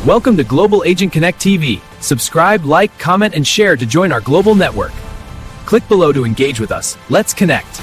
Welcome to Global Agent Connect TV. Subscribe, like, comment, and share to join our global network. Click below to engage with us. Let's connect.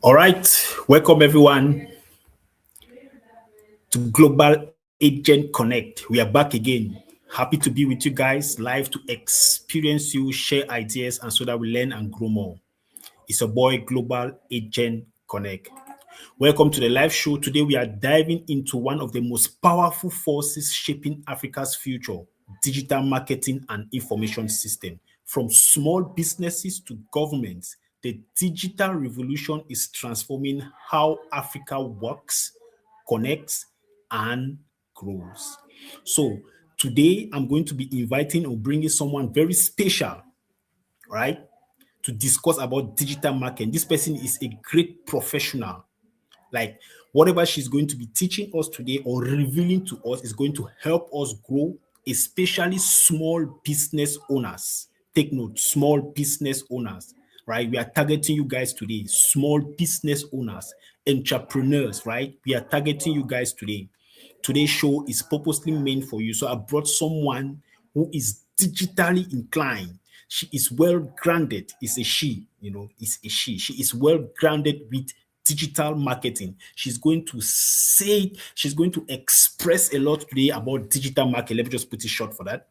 All right, welcome everyone to Global Agent Connect. We are back again. Happy to be with you guys live to experience you, share ideas, and so that we learn and grow more. It's a boy, Global Agent Connect. Welcome to the live show. Today we are diving into one of the most powerful forces shaping Africa's future, digital marketing and information system. From small businesses to governments, the digital revolution is transforming how Africa works, connects, and grows. So today I'm going to be inviting or bringing someone very special, right, to discuss about digital marketing. This person is a great professional. Like whatever she's going to be teaching us today or revealing to us is going to help us grow, especially small business owners. Take note, small business owners, right? We are targeting you guys today, small business owners, entrepreneurs, right? We are targeting you guys today. Today's show is purposely meant for you. So I brought someone who is digitally inclined. She is well grounded. It's a she, it's a she. She is well grounded with digital marketing. She's going to she's going to express a lot today about digital marketing. Let me just put it short for that.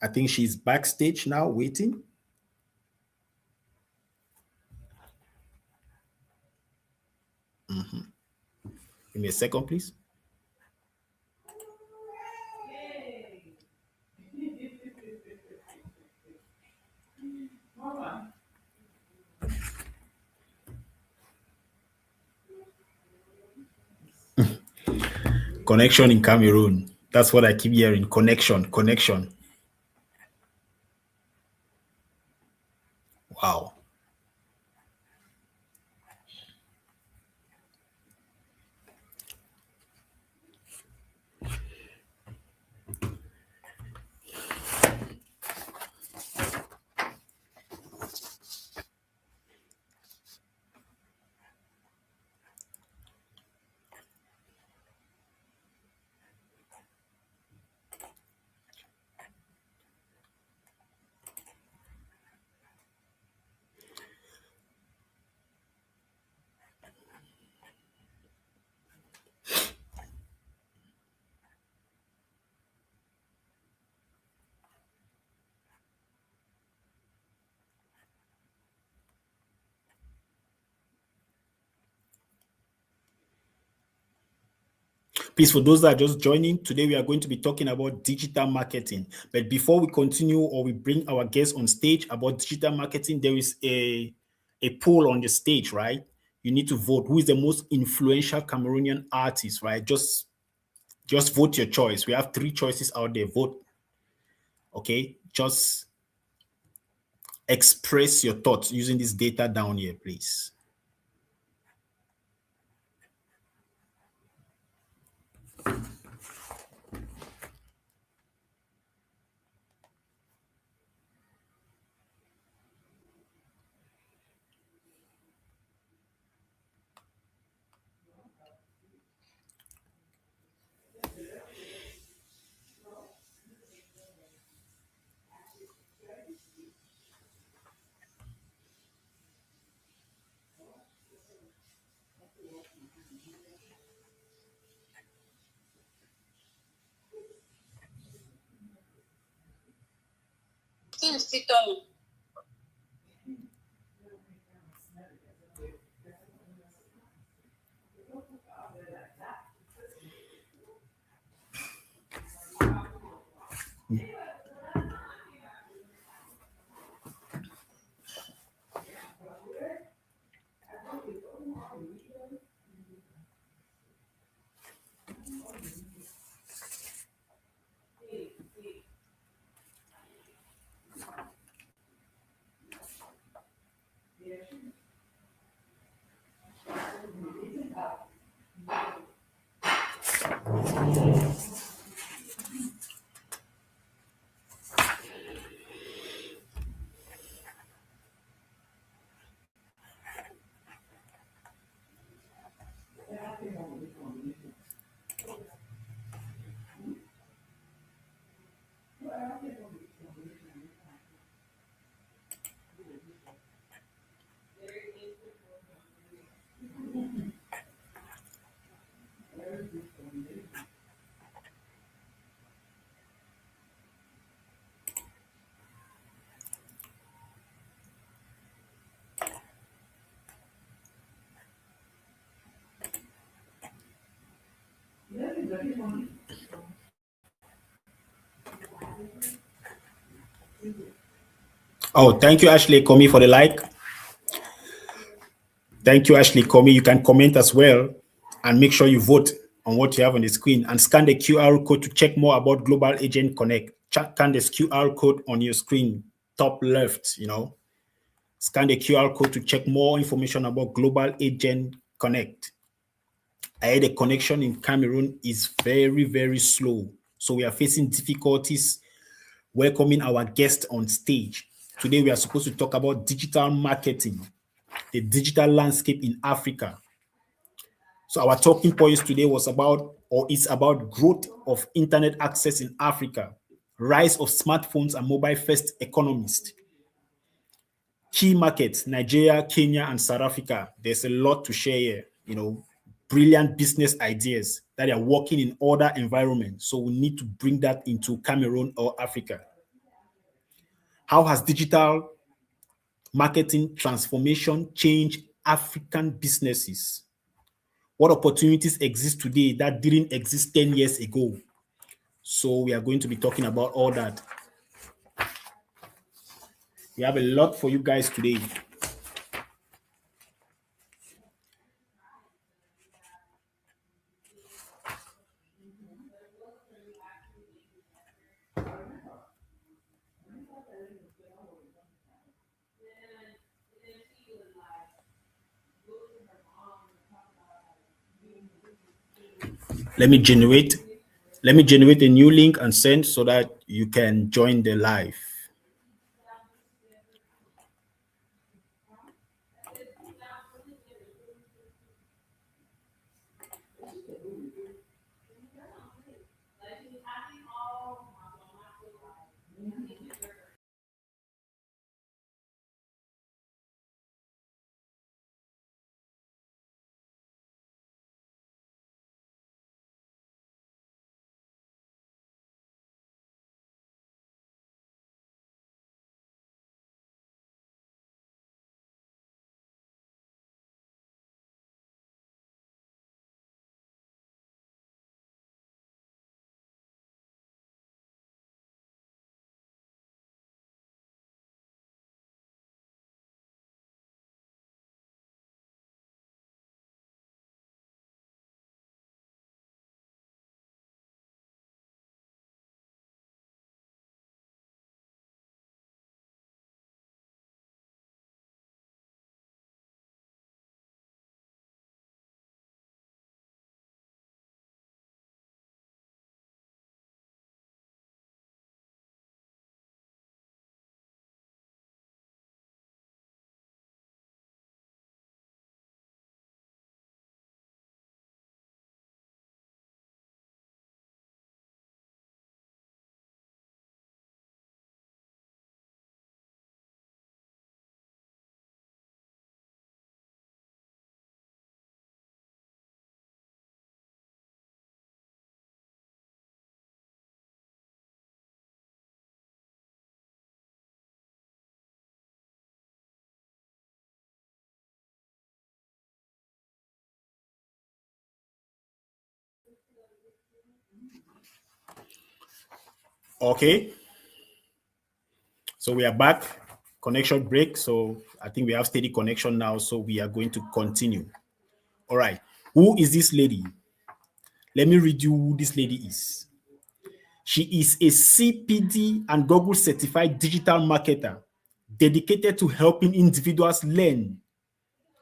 I think she's backstage now waiting. Give me a second, please. Connection in Cameroon. That's what I keep hearing. Connection. Wow. Please, for those that are just joining, today we are going to be talking about digital marketing. But before we continue or we bring our guests on stage about digital marketing, there is a poll on the stage, right? You need to vote. Who is the most influential Cameroonian artist, right? Just vote your choice. We have 3 choices out there. Vote. Okay? Just express your thoughts using this data down here, please. Oh, thank you, Ashley Comey, for the like. Thank you, Ashley Comey. You can comment as well and make sure you vote on what you have on the screen and scan the QR code to check more about Global Agent Connect. Scan this QR code on your screen, top left, Scan the QR code to check more information about Global Agent Connect. I heard the connection in Cameroon is very, very slow. So we are facing difficulties welcoming our guest on stage. Today, we are supposed to talk about digital marketing, the digital landscape in Africa. So our talking points today is about growth of internet access in Africa, rise of smartphones and mobile first economists, key markets, Nigeria, Kenya, and South Africa. There's a lot to share here, brilliant business ideas that are working in other environments. So we need to bring that into Cameroon or Africa. How has digital marketing transformation changed African businesses? What opportunities exist today that didn't exist 10 years ago? So we are going to be talking about all that. We have a lot for you guys today. Let me generate a new link and send so that you can join the live. Okay. So we are back. Connection break. So I think we have steady connection now. So we are going to continue. All right. Who is this lady? Let me read you who this lady is. She is a CPD and Google certified digital marketer dedicated to helping individuals learn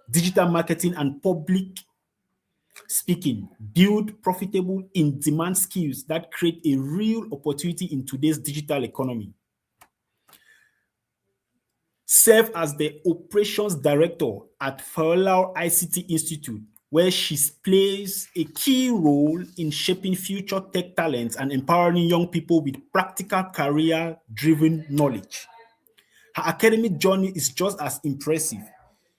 digital marketing and public speaking, build profitable in-demand skills that create a real opportunity in today's digital economy. Serve as the operations director at Farlau ICT Institute, where she plays a key role in shaping future tech talents and empowering young people with practical career-driven knowledge. Her academic journey is just as impressive.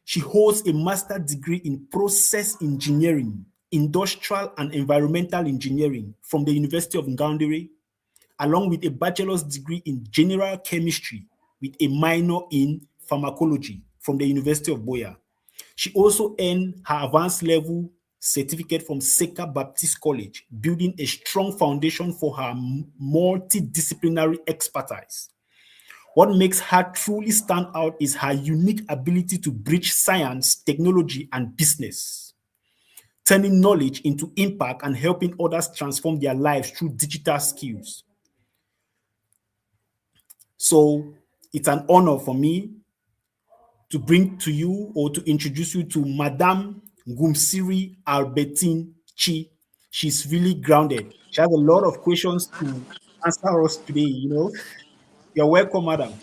She holds a master's degree in process engineering, industrial and environmental engineering from the University of Ngumswirri, along with a bachelor's degree in general chemistry with a minor in pharmacology from the University of Boya. She also earned her advanced level certificate from Seca Baptist College, building a strong foundation for her multidisciplinary expertise. What makes her truly stand out is her unique ability to bridge science, technology, and business, turning knowledge into impact and helping others transform their lives through digital skills. So it's an honor for me to bring to you or to introduce you to Madame Ngumswirri Albertine Chi. She's really grounded. She has a lot of questions to answer us today, You're welcome, madam.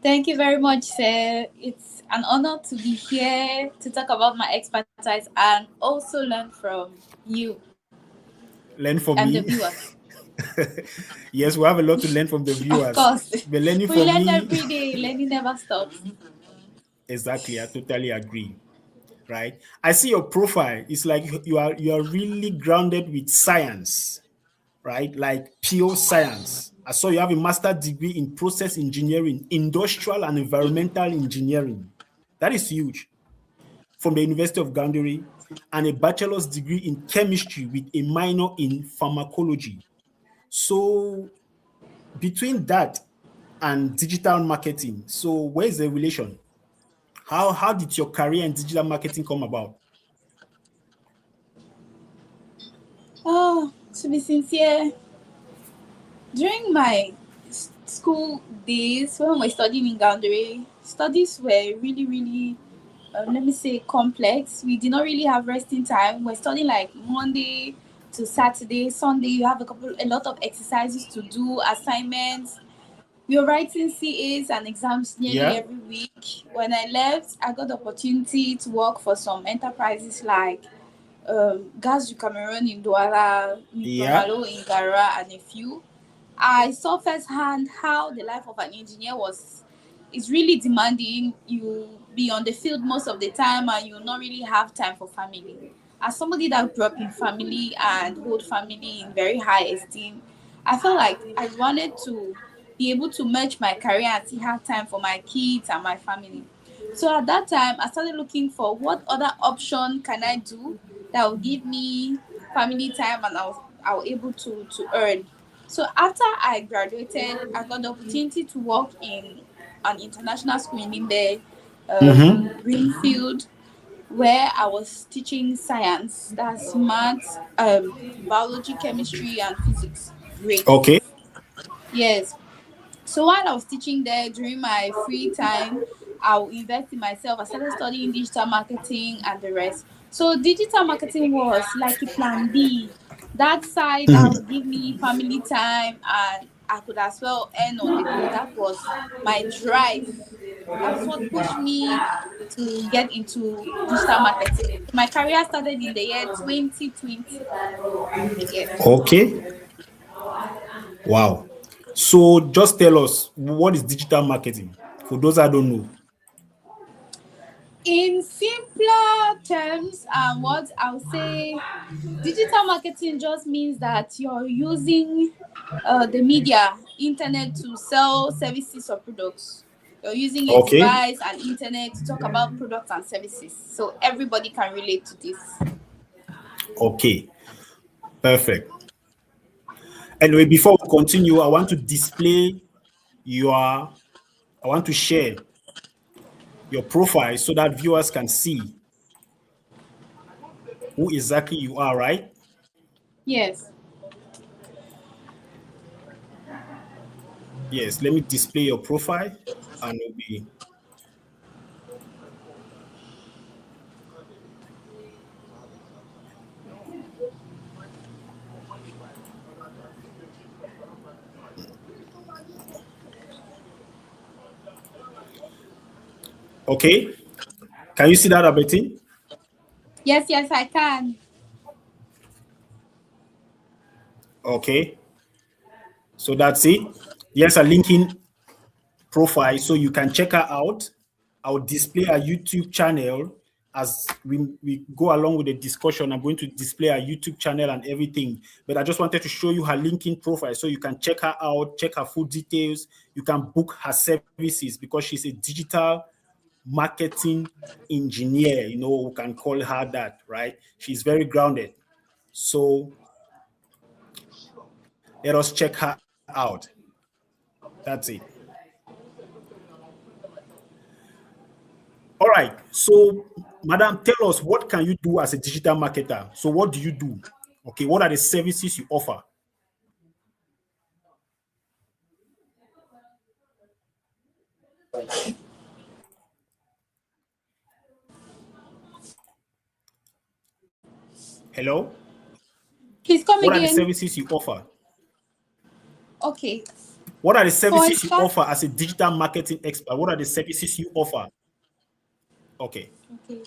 Thank you very much, sir. It's an honor to be here to talk about my expertise and also learn from you Learn from and the me. viewers. Yes, we have a lot to learn from the Of viewers. course. But learning We from learn me. every day. Learning never stops. Exactly, I totally agree. Right? I see your profile. It's like you are really grounded with science, right? Like pure science. I saw you have a master's degree in process engineering, industrial and environmental engineering. That is huge. From the University of Ganduri, and a bachelor's degree in chemistry with a minor in pharmacology. So between that and digital marketing, so where's the relation? How did your career in digital marketing come about? Oh, to be sincere, during my school days when we were studying in Ganduri, studies were really, really, let me say, complex. We did not really have resting time. We're studying like Monday to Saturday, Sunday. You have a lot of exercises to do, assignments. We were writing CAs and exams nearly Yeah, every week. When I left, I got the opportunity to work for some enterprises like Gas du Cameroon in Douala, yeah, Nipamalo in Gara, and a few. I saw firsthand how the life of an engineer was is really demanding. You be on the field most of the time and you not really have time for family. As somebody that grew up in family and hold family in very high esteem, I felt like I wanted to be able to merge my career and still have time for my kids and my family. So at that time, I started looking for what other option can I do that will give me family time and I was able to earn. So after I graduated, I got the opportunity to work in an international school in Limbe, Greenfield, where I was teaching science, that's maths, biology, chemistry, and physics. Great. okay, Yes. So while I was teaching there during my free time, I'll invest in myself. I started studying digital marketing and the rest. So digital marketing was like a plan B. That side that would give me family time and I could as well earn on the go. That was my drive. That was what pushed me to get into digital marketing. My career started in the year 2020. Yes. okay. Wow. So just tell us, what is digital marketing for those that don't know? In simpler terms, what I'll say, digital marketing just means that you're using the media, internet to sell services or products. You're using a Okay, device and internet to talk about products and services. So everybody can relate to this. okay, perfect. Anyway, before we continue, I want to display your, I want to share your profile so that viewers can see who exactly you are, right? Yes. Yes, let me display your profile and it'll be okay. Can you see that, Albertine? Yes, yes, I can. Okay, so that's it. Yes, a linking profile so you can check her out. I'll display our YouTube channel as we go along with the discussion. I'm going to display our YouTube channel and everything, but I just wanted to show you her LinkedIn profile so you can check her out, check her full details. You can book her services because she's a digital marketing engineer, we can call her that, right? She's very grounded. So let us check her out. That's it. All right. So, madam, tell us, what can you do as a digital marketer? So what do you do? Okay, what are the services you offer? Hello? Please come What are the again. services you offer? Okay. What are the For a services you start, offer as a digital marketing expert? What are the services you offer? Okay. okay.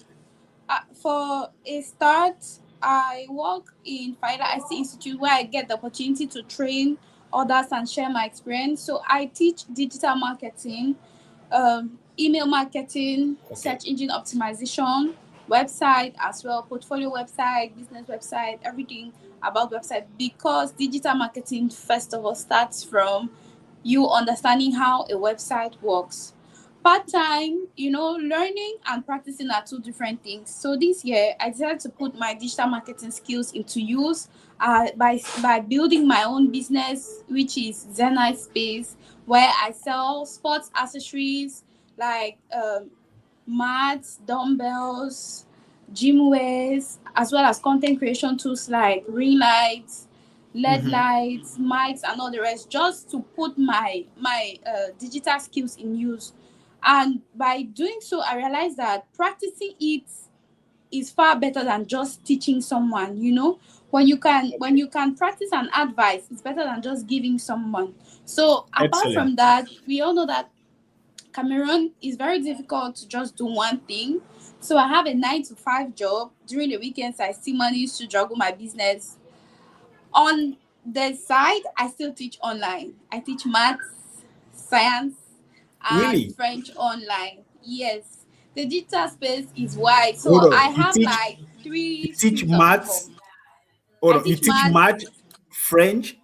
For a start, I work in Finder IC Institute where I get the opportunity to train others and share my experience. So I teach digital marketing, email marketing, Okay. search engine optimization, website as well, portfolio website, business website, everything about website, because digital marketing first of all starts from you understanding how a website works. Part-time, learning and practicing are two different things. So this year I decided to put my digital marketing skills into use, by building my own business, which is Zenite Space, where I sell sports accessories like mats, dumbbells, gym wares, as well as content creation tools like ring lights, LED lights, mics, and all the rest, just to put my digital skills in use. And by doing so, I realized that practicing it is far better than just teaching someone. When you can practice and advice, it's better than just giving someone. So apart Excellent. from that, we all know that Cameroon is very difficult to just do one thing. So I have a 9 to 5 job. During the weekends, I still manage to juggle my business. On the side, I still teach online. I teach maths, science, and Really? French online. Yes, the digital space is wide. Hold So I on. have like You three teach streams of maths. income. Hold I on. You teach teach maths math, French,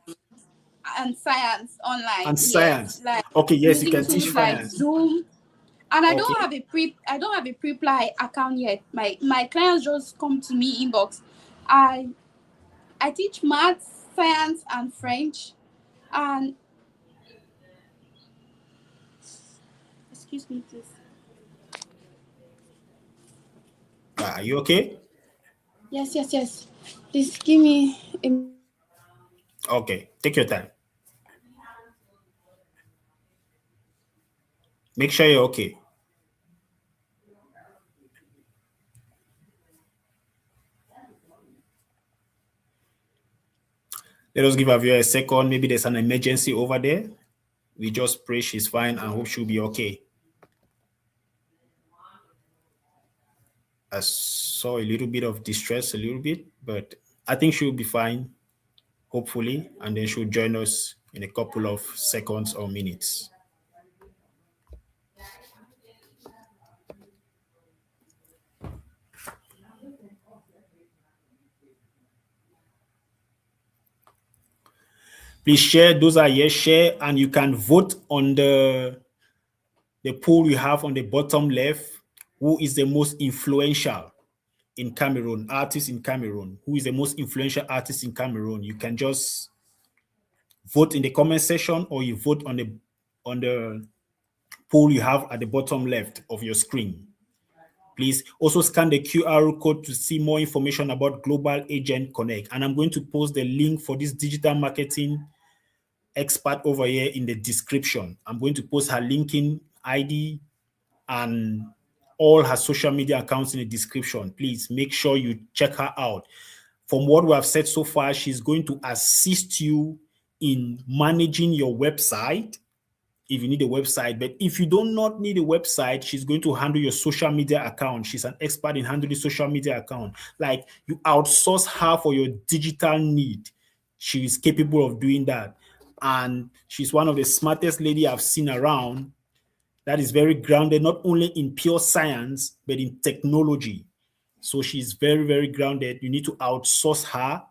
and science online. and Yes, science. like Okay, yes, you using can teach tools like finance. Zoom. And Okay. I don't have a pre-apply account yet. My clients just come to me inbox. I teach maths, science, and French. And excuse me, please. Are you okay? Yes, yes, yes. Please give me a. Okay. Take your time. Make sure you're okay. Let us give our viewer a second. Maybe there's an emergency over there. We just pray she's fine and hope she'll be okay. I saw a little bit of distress, but I think she'll be fine, hopefully, and then she'll join us in a couple of seconds or minutes. Please share. Those are yes, share, and you can vote on the poll you have on the bottom left. Who is the most influential in Cameroon, artist in Cameroon? Who is the most influential artist in Cameroon? You can just vote in the comment section, or you vote on the poll you have at the bottom left of your screen. Please also scan the QR code to see more information about Global Agent Connect. And I'm going to post the link for this digital marketing expert over here in the description. I'm going to post her LinkedIn ID and all her social media accounts in the description. Please make sure you check her out. From what we have said so far, she's going to assist you in managing your website if you need a website. But if you do not need a website, she's going to handle your social media account. She's an expert in handling social media account. Like, you outsource her for your digital need. She is capable of doing that. And she's one of the smartest lady I've seen around that is very grounded, not only in pure science, but in technology. So she's very, very grounded. You need to outsource her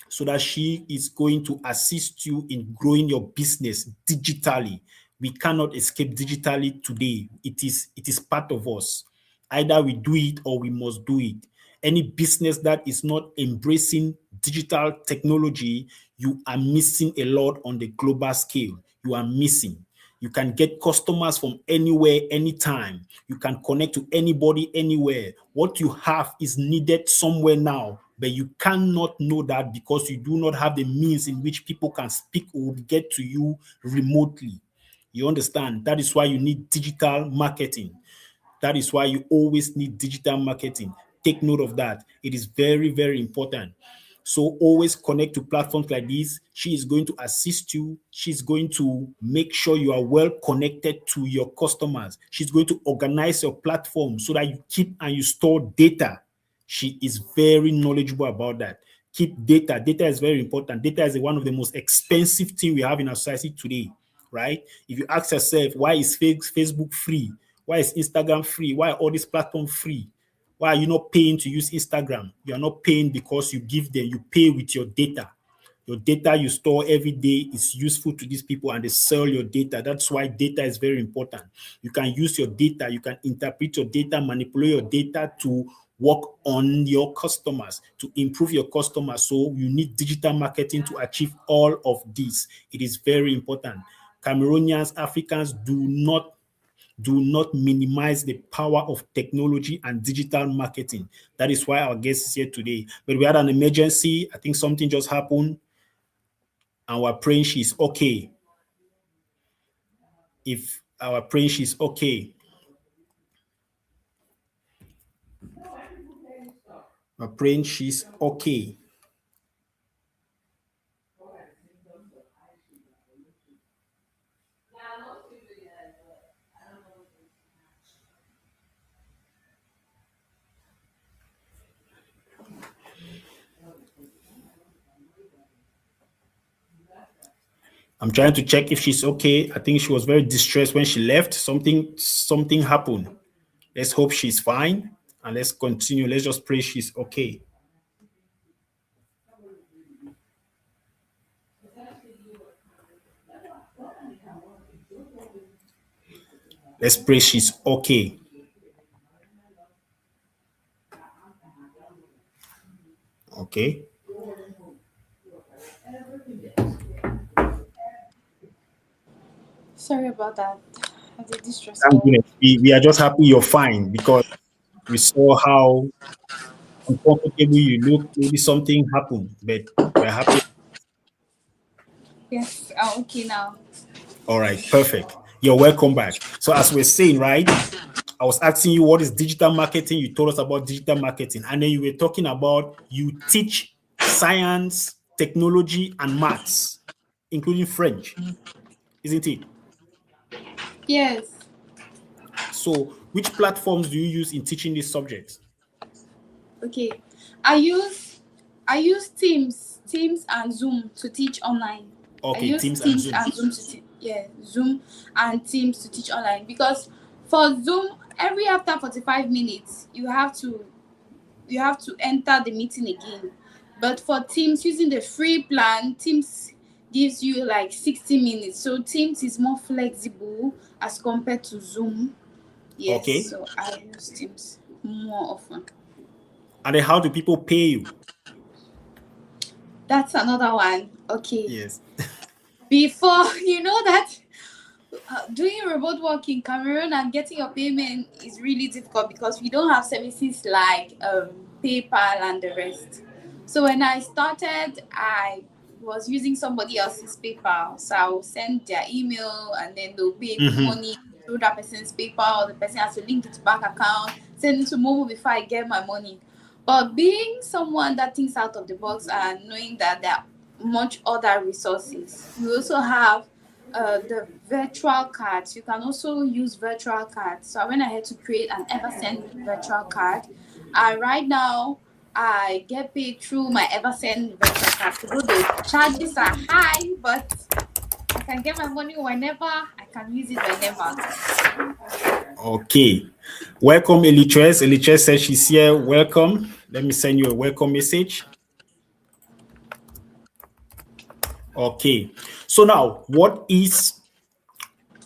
so that she is going to assist you in growing your business digitally We cannot escape digitally today. It is part of us. Either we do it or we must do it. Any business that is not embracing digital technology, you are missing a lot on the global scale. You are missing. You can get customers from anywhere, anytime. You can connect to anybody, anywhere. What you have is needed somewhere now, but you cannot know that because you do not have the means in which people can speak or get to you remotely. You understand? That is why you need digital marketing. That is why you always need digital marketing. Take note of that. It is very, very important. So always connect to platforms like this. She is going to assist you. She's going to make sure you are well connected to your customers. She's going to organize your platform so that you keep and you store data. She is very knowledgeable about that. Keep data. Data is very important. Data is one of the most expensive things we have in our society today, right? If you ask yourself, why is Facebook free? Why is Instagram free? Why are all these platforms free? Why are you not paying to use Instagram? You are not paying because you give them. You pay with your data. Your data you store every day is useful to these people and they sell your data. That's why data is very important. You can use your data. You can interpret your data, manipulate your data to work on your customers, to improve your customers. So you need digital marketing to achieve all of this. It is very important. Cameroonians, Africans do not minimize the power of technology and digital marketing. That is why our guest is here today. But we had an emergency. I think something just happened. And we're praying she's okay. If our praying she's okay. We're praying she's okay. I'm trying to check if she's okay. I think she was very distressed when she left. Something happened. Let's hope she's fine. And let's continue. Let's just pray she's okay. Let's pray she's okay. Okay. Sorry about that. I did this Thank stressful. goodness. We are just happy you're fine because we saw how uncomfortable you look. Maybe something happened, but we're happy. Yes, I'm okay now. All right, perfect. You're welcome back. So as we're saying, right, I was asking you what is digital marketing. You told us about digital marketing, and then you were talking about you teach science, technology, and maths, including French, isn't it? Yes. So which platforms do you use in teaching these subjects? Okay. I use Teams and Zoom to teach online. I Okay, use Teams and Teams Zoom. and Zoom to Zoom and Teams to teach online because for Zoom every after 45 minutes you have to enter the meeting again. But for Teams using the free plan, Teams gives you like 60 minutes. So Teams is more flexible as compared to Zoom. Yes, Okay. so I use Teams more often. And then how do people pay you? That's another one. Okay. Yes. Before you know that doing remote work in Cameroon and getting your payment is really difficult because we don't have services like PayPal and the rest. So when I started, I was using somebody else's PayPal. So I will send their email and then they'll pay me money through that person's PayPal. The person has to link it to bank account, send it to Momo before I get my money. But being someone that thinks out of the box and knowing that there are much other resources, we also have the virtual cards. You can also use virtual cards. So I went ahead to create an Eversend virtual card. And right now, I get paid through my Eversend virtual card. Although the charges are high, but I can get my money whenever. I can use it whenever. Okay. Welcome, Elitres. Elitres says she's here. Welcome. Let me send you a welcome message. Okay. So now, what is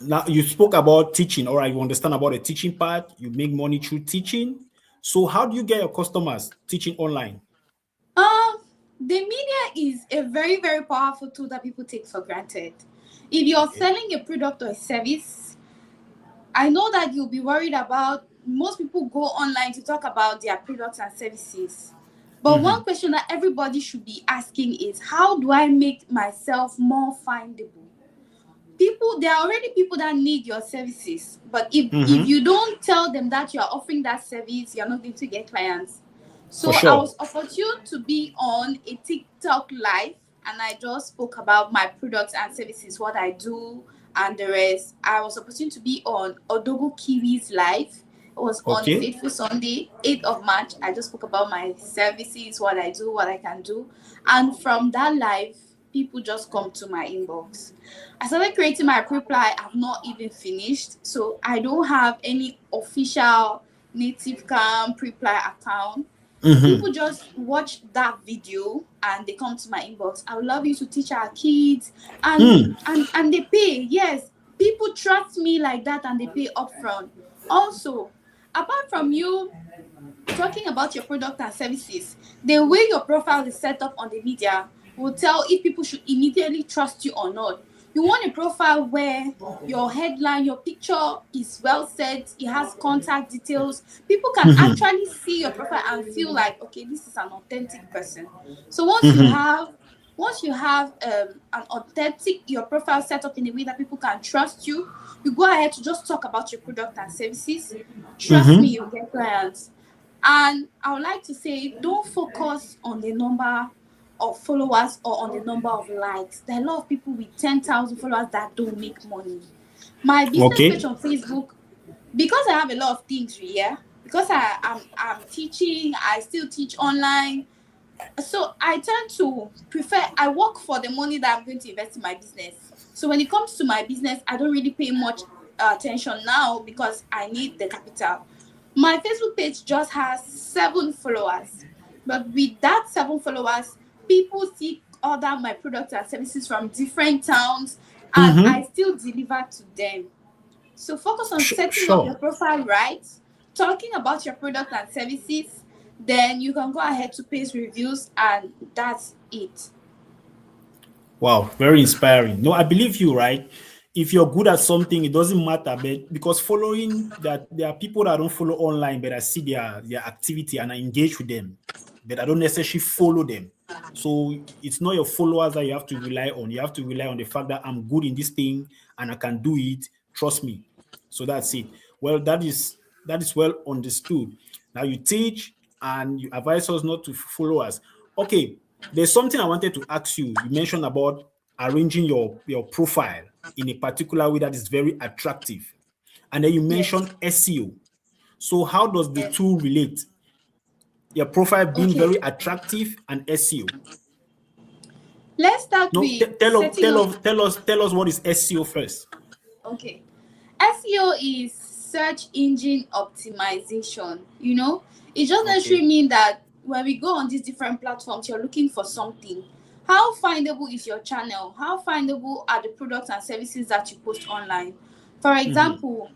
Now you spoke about teaching. All right, you understand about the teaching part. You make money through teaching. So how do you get your customers teaching online? Um, the media is a very, very powerful tool that people take for granted. If you're Okay. selling a product or a service, I know that you'll be worried about most people go online to talk about their products and services. But one question that everybody should be asking is, how do I make myself more findable? People, there are already people that need your services, but if you don't tell them that you're offering that service, you're not going to get clients. For So I sure. was opportune to be on a TikTok live, and I just spoke about my products and services, what I do, and the rest. I was opportune to be on Odogo Kiwi's live. It was on a Okay. fateful Sunday, 8th of March. I just spoke about my services, what I do, what I can do. And from that live, people just come to my inbox. I started creating my reply. I've not even finished. So I don't have any official native cam reply account. People just watch that video and they come to my inbox. I would love you to teach our kids, and they pay. Yes, people trust me like that and they pay upfront. Also, apart from you talking about your product and services, the way your profile is set up on the media will tell if people should immediately trust you or not. You want a profile where your headline, your picture is well set, it has contact details. People can actually see your profile and feel like, okay, this is an authentic person. So once you have an authentic your profile set up in a way that people can trust you, you go ahead to just talk about your product and services. Trust me, you'll get clients. And I would like to say, don't focus on the number of followers or on the number of likes. There are a lot of people with 10,000 followers that don't make money. My business page Okay. on Facebook, because I have a lot of things here, because I'm teaching, I still teach online. So I tend to prefer, I work for the money that I'm going to invest in my business. So when it comes to my business, I don't really pay much attention now because I need the capital. My Facebook page just has 7 followers. But with that 7 followers, people see order my products and services from different towns, and I still deliver to them. So focus on setting up your Sure. profile right, talking about your product and services, then you can go ahead to paste reviews, and that's it. Wow, very inspiring. No, I believe you, right? If you're good at something, it doesn't matter, but because following that, there are people that don't follow online, but I see their activity and I engage with them, but I don't necessarily follow them. So it's not your followers that you have to rely on. You have to rely on the fact that I'm good in this thing and I can do it. Trust me. So that's it. Well, that is well understood. Now you teach and you advise us not to follow us. Okay, there's something I wanted to ask you. You mentioned about arranging your profile in a particular way that is very attractive. And then you Yes. mentioned SEO. So how does the Yes. two relate? Your profile being Okay. very attractive and SEO. Let's start No, with setting up. tell us what is SEO first. Okay. SEO is search engine optimization. It doesn't Okay. necessarily mean that when we go on these different platforms, you're looking for something. How findable is your channel? How findable are the products and services that you post online? For example,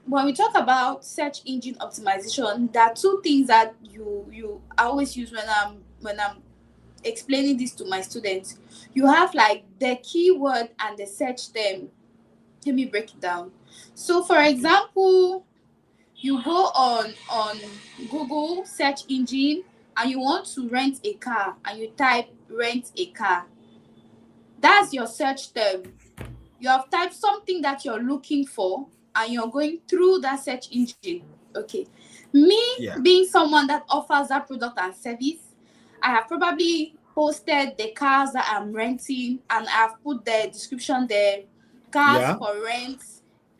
when we talk about search engine optimization, there are 2 things that you I always use when I'm explaining this to my students. You have like the keyword and the search term. Let me break it down. So for Okay. example, you go on Google search engine and you want to rent a car and you type rent a car. That's your search term. You have typed something that you're looking for and you're going through that search engine. Okay. Me Yeah. being someone that offers that product and service, I have probably posted the cars that I'm renting and I've put the description there, cars Yeah. for rent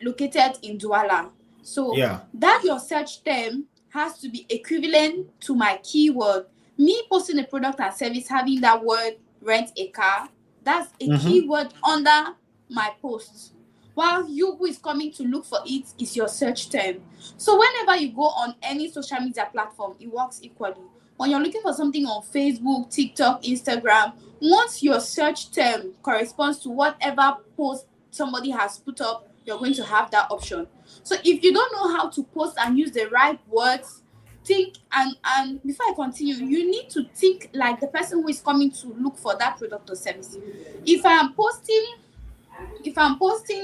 located in Douala. So Yeah. that your search term has to be equivalent to my keyword. Me posting a product and service having that word rent a car, that's a keyword under my posts. While you who is coming to look for it is your search term. So whenever you go on any social media platform, it works equally. When you're looking for something on Facebook, TikTok, Instagram, once your search term corresponds to whatever post somebody has put up, you're going to have that option. So if you don't know how to post and use the right words, think, and before I continue, you need to think like the person who is coming to look for that product or service. If I'm posting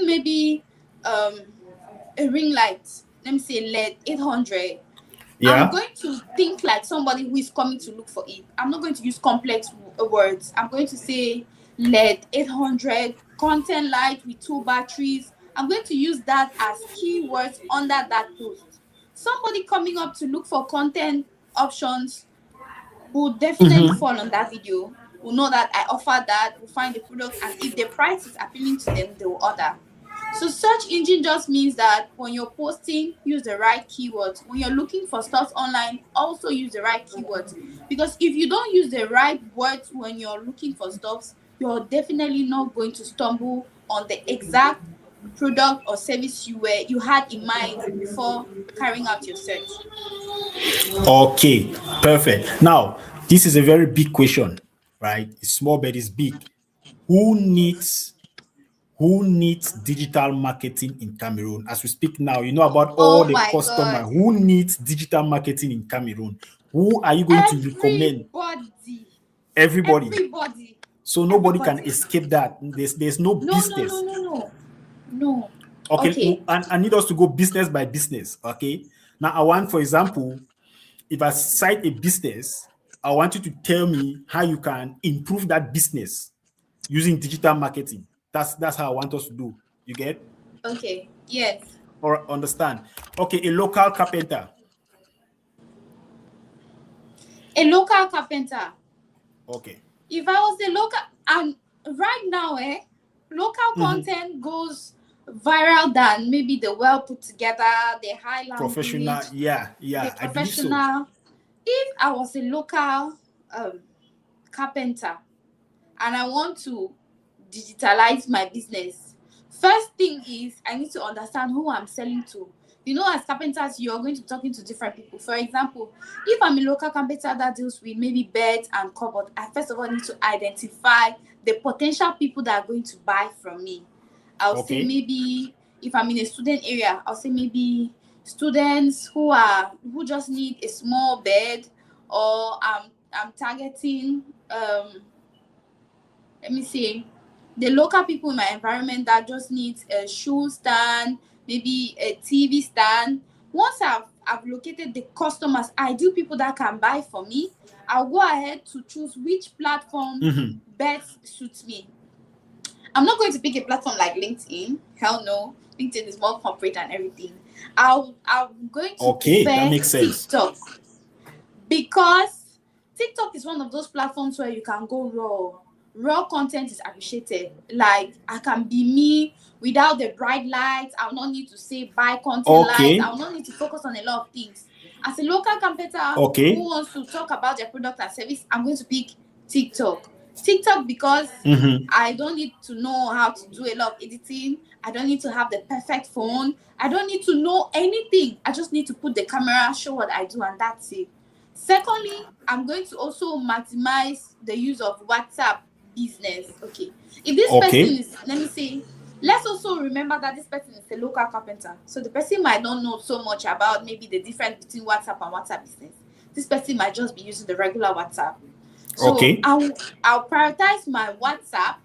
maybe a ring light, let me say LED 800, I'm going to think like somebody who is coming to look for it. I'm not going to use complex words. I'm going to say LED 800, content light with 2 batteries. I'm going to use that as keywords under that post. Somebody coming up to look for content options will definitely fall on that video, will know that I offer that, will find the product, and if the price is appealing to them, they will order. So search engine just means that when you're posting, use the right keywords. When you're looking for stuff online, also use the right keywords. Because if you don't use the right words when you're looking for stuff, you're definitely not going to stumble on the exact product or service you had in mind before carrying out your search. Okay, perfect. Now, this is a very big question, right? It's small, but it's big. Who needs digital marketing in Cameroon? As we speak now, you know about all the customer. Who needs digital marketing in Cameroon? Who are you going to recommend? Everybody. So nobody can escape that. There's no business. No. Okay. I need us to go business by business. Okay. Now I want, for example, if I cite a business, I want you to tell me how you can improve that business using digital marketing. That's how I want us to do. You get? Okay. Yes. Or understand? Okay, a local carpenter. Okay. If I was a local, and right now, local content goes viral than maybe the well put together, the high language, professional, the professional. I believe so. If I was a local carpenter and I want to digitalize my business, first thing is I need to understand who I'm selling to. You know, as carpenters, you're going to be talking to different people. For example, if I'm a local carpenter that deals with maybe beds and cupboard, I first of all need to identify the potential people that are going to buy from me. I'll say maybe if I'm in a student area, I'll say maybe students who just need a small bed, or I'm targeting let me see, the local people in my environment that just needs a shoe stand, maybe a TV stand. Once I've located the customers, ideal people that can buy for me, I'll go ahead to choose which platform best suits me. I'm not going to pick a platform like LinkedIn. Hell no. LinkedIn is more corporate and everything. I'm going to prefer that makes sense. TikTok, because TikTok is one of those platforms where you can go raw. Raw content is appreciated. Like, I can be me without the bright lights. I'll not need to say buy content lights. I'll not need to focus on a lot of things. As a local carpenter who wants to talk about their product and service, I'm going to pick TikTok. TikTok because I don't need to know how to do a lot of editing. I don't need to have the perfect phone. I don't need to know anything. I just need to put the camera, show what I do, and that's it. Secondly, I'm going to also maximize the use of WhatsApp business. Okay. If this person is, let me say, let's also remember that this person is a local carpenter. So the person might not know so much about maybe the difference between WhatsApp and WhatsApp business. This person might just be using the regular WhatsApp. So I'll prioritize my WhatsApp,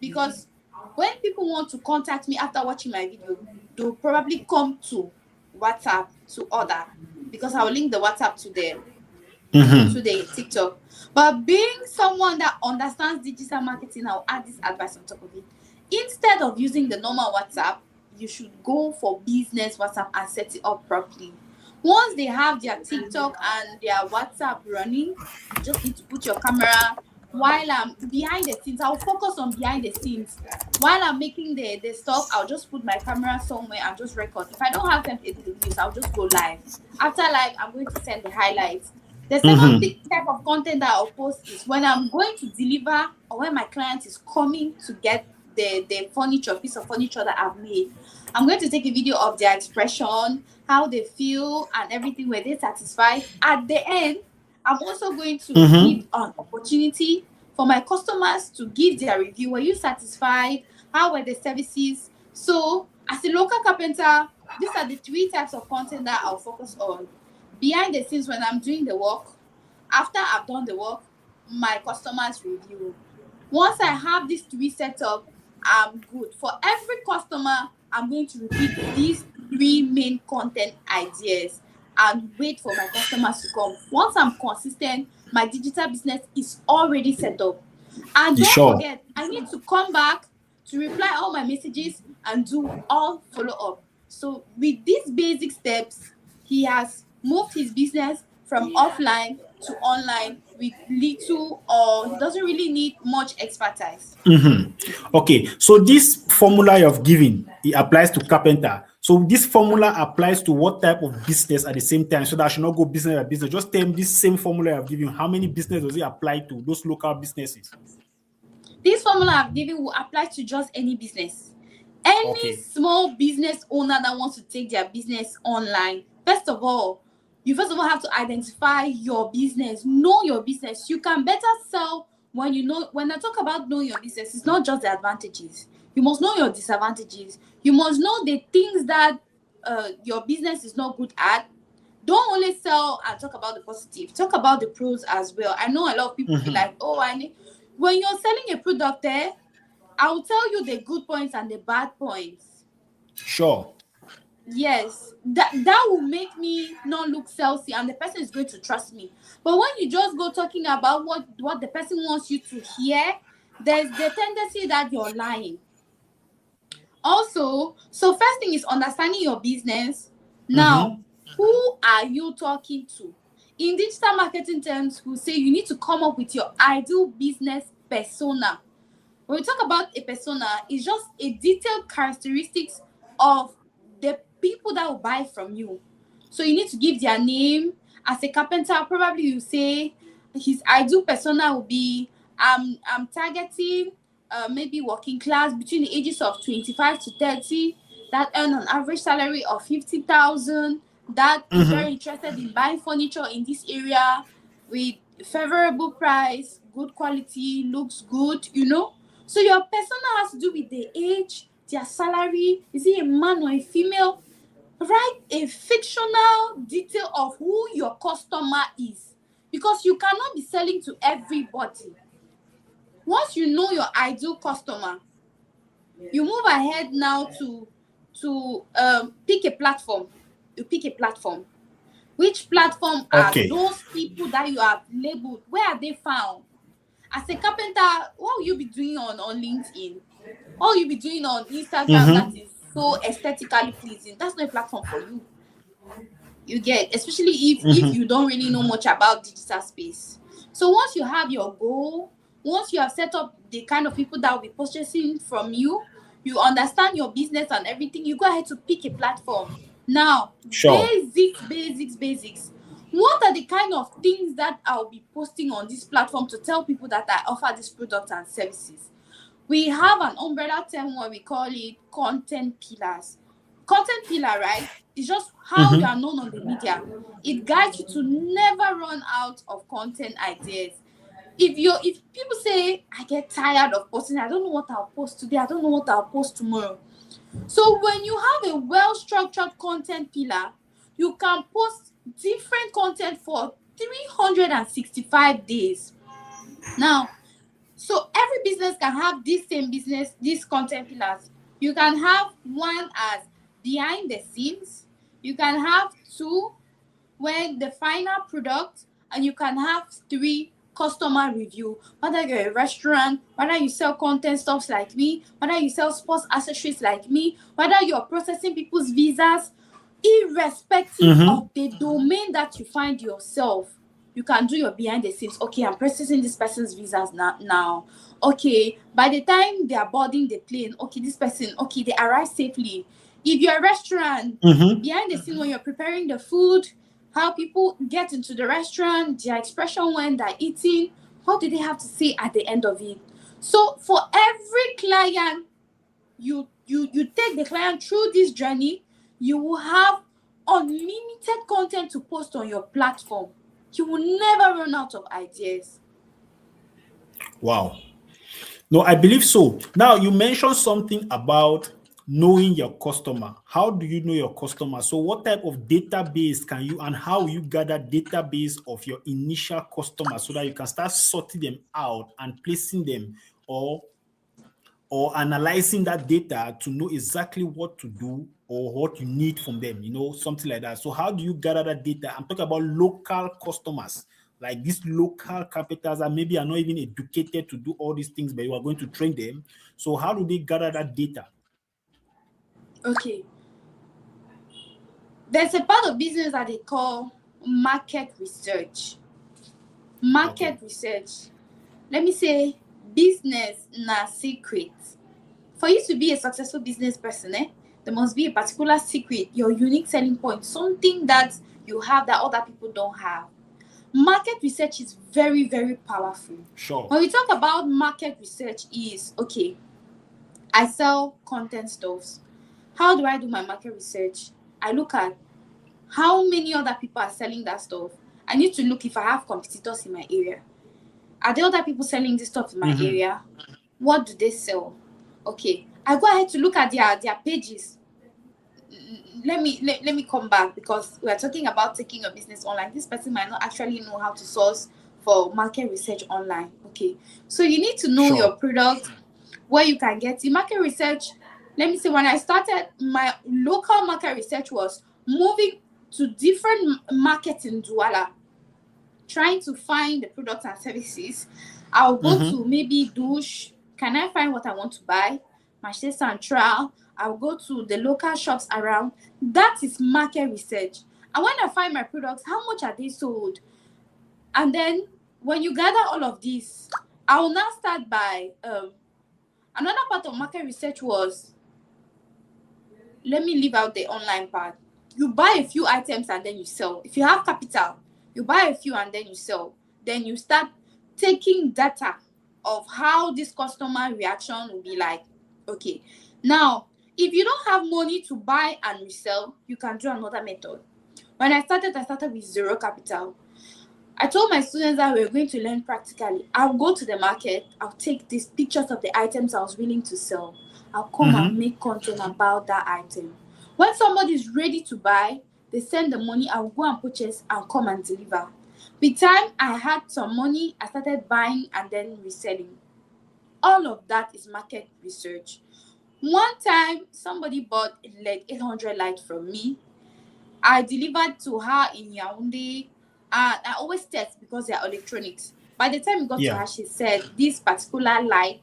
because when people want to contact me after watching my video, they'll probably come to WhatsApp to order, because I'll link the WhatsApp to the TikTok. But being someone that understands digital marketing, I'll add this advice on top of it. Instead of using the normal WhatsApp, you should go for business WhatsApp and set it up properly. Once they have their TikTok and their WhatsApp running, you just need to put your camera. While I'm behind the scenes, I'll focus on behind the scenes. While I'm making the stuff, I'll just put my camera somewhere and just record. If I don't have time to edit the videos, I'll just go live. After live, I'm going to send the highlights. The second type of content that I'll post is when I'm going to deliver, or when my client is coming to get the piece of furniture that I've made. I'm going to take a video of their expression, how they feel, and everything. Were they satisfied? At the end, I'm also going to give an opportunity for my customers to give their review. Were you satisfied? How were the services? So As a local carpenter, these are the 3 types of content that I'll focus on. Behind the scenes when I'm doing the work, after I've done the work, my customers review. Once I have these 3 set up, I'm good. For every customer, I'm going to repeat these 3 main content ideas and wait for my customers to come. Once I'm consistent, my digital business is already set up. And don't Sure. forget, I need to come back to reply all my messages and do all follow-up. So with these basic steps, he has moved his business from offline to online with little, or he doesn't really need much expertise. Okay, so this formula of giving, it applies to carpenter. So this formula applies to what type of business at the same time, so that I should not go business by business. Just tell me this same formula I've given you. How many business does it apply to, those local businesses? This formula I've given will apply to just any business. Any small business owner that wants to take their business online, first of all have to identify your business, know your business. You can better sell when you know. When I talk about know your business, it's not just the advantages. You must know your disadvantages. You must know the things that your business is not good at. Don't only sell and talk about the positive. Talk about the pros as well. I know a lot of people feel like, oh, when you're selling a product there, I will tell you the good points and the bad points. Sure. Yes, that will make me not look salesy, and the person is going to trust me. But when you just go talking about what the person wants you to hear, there's the tendency that you're lying. Also, so first thing is understanding your business. Now, who are you talking to? In digital marketing terms, we say you need to come up with your ideal business persona. When we talk about a persona, it's just a detailed characteristics of the people that will buy from you. So you need to give their name. As a carpenter, probably you say his ideal persona will be I'm targeting maybe working class between the ages of 25 to 30 that earn an average salary of 50,000, that is very interested in buying furniture in this area with favorable price, good quality, looks good, So your persona has to do with the age, their salary. Is he a man or a female? Write a fictional detail of who your customer is, because you cannot be selling to everybody. Once you know your ideal customer, you move ahead now to pick a platform. You pick a platform. Which platform are those people that you have labeled? Where are they found? As a carpenter, what will you be doing on LinkedIn? What will you be doing on Instagram that is so aesthetically pleasing? That's not a platform for you. You get, especially if you don't really know much about digital space. So once you have your goal, once you have set up the kind of people that will be purchasing from you, you understand your business and everything, you go ahead to pick a platform. Now, basics. What are the kind of things that I'll be posting on this platform to tell people that I offer this product and services? We have an umbrella term where we call it content pillars. Content pillar, right, is just how you are known on the media. It guides you to never run out of content ideas. If people say, I get tired of posting, I don't know what I'll post today, I don't know what I'll post tomorrow. So when you have a well-structured content pillar, you can post different content for 365 days. Now, so every business can have these content pillars. You can have one as behind the scenes. You can have 2 when the final product, and you can have 3 customer review. Whether you're a restaurant, whether you sell content stuffs like me, whether you sell sports accessories like me, whether you're processing people's visas, irrespective of the domain that you find yourself, you can do your behind the scenes. Okay, I'm processing this person's visas now. Okay, by the time they are boarding the plane, okay, this person, okay, they arrive safely. If you're a restaurant, behind the scene when you're preparing the food, how people get into the restaurant, their expression when they're eating, what do they have to say at the end of it? So for every client, you take the client through this journey, you will have unlimited content to post on your platform. You will never run out of ideas. Wow. No, I believe so. Now, you mentioned something about knowing your customer. How do you know your customer? So what type of database can you, and how you gather database of your initial customers so that you can start sorting them out and placing them, or analyzing that data to know exactly what to do or what you need from them, something like that. So how do you gather that data? I'm talking about local customers, like these local carpenters that maybe are not even educated to do all these things, but you are going to train them. So how do they gather that data? Okay. There's a part of business that they call market research. Market research. Let me say, business na secret. For you to be a successful business person, there must be a particular secret, your unique selling point, something that you have that other people don't have. Market research is very, very powerful. Sure. When we talk about market research is, okay, I sell content stuffs. How do I do my market research? I look at how many other people are selling that stuff. I need to look if I have competitors in my area. Are there other people selling this stuff in my area? What do they sell? Okay, I go ahead to look at their pages. Let me come back, because we are talking about taking your business online. This person might not actually know how to source for market research online. Okay, so you need to know your product, where you can get the market research. Let me say, when I started, my local market research was moving to different markets in Douala, trying to find the products and services. I'll go to maybe Douche. Can I find what I want to buy? Marché Central. I'll go to the local shops around. That is market research. And when I find my products, how much are they sold? And then when you gather all of this, I will now start by another part of market research was, let me leave out the online part. You buy a few items and then you sell. If you have capital, you buy a few and then you sell. Then you start taking data of how this customer reaction will be like. Okay, now, if you don't have money to buy and resell, you can do another method. When I started with zero capital. I told my students that we were going to learn practically. I'll go to the market. I'll take these pictures of the items I was willing to sell. I'll come and make content about that item. When somebody is ready to buy, they send the money. I'll go and purchase and come and deliver. With time, I had some money. I started buying and then reselling. All of that is market research. One time, somebody bought like 800 lights from me. I delivered to her in Yaoundé. I always test because they are electronics. By the time we got to her, she said this particular light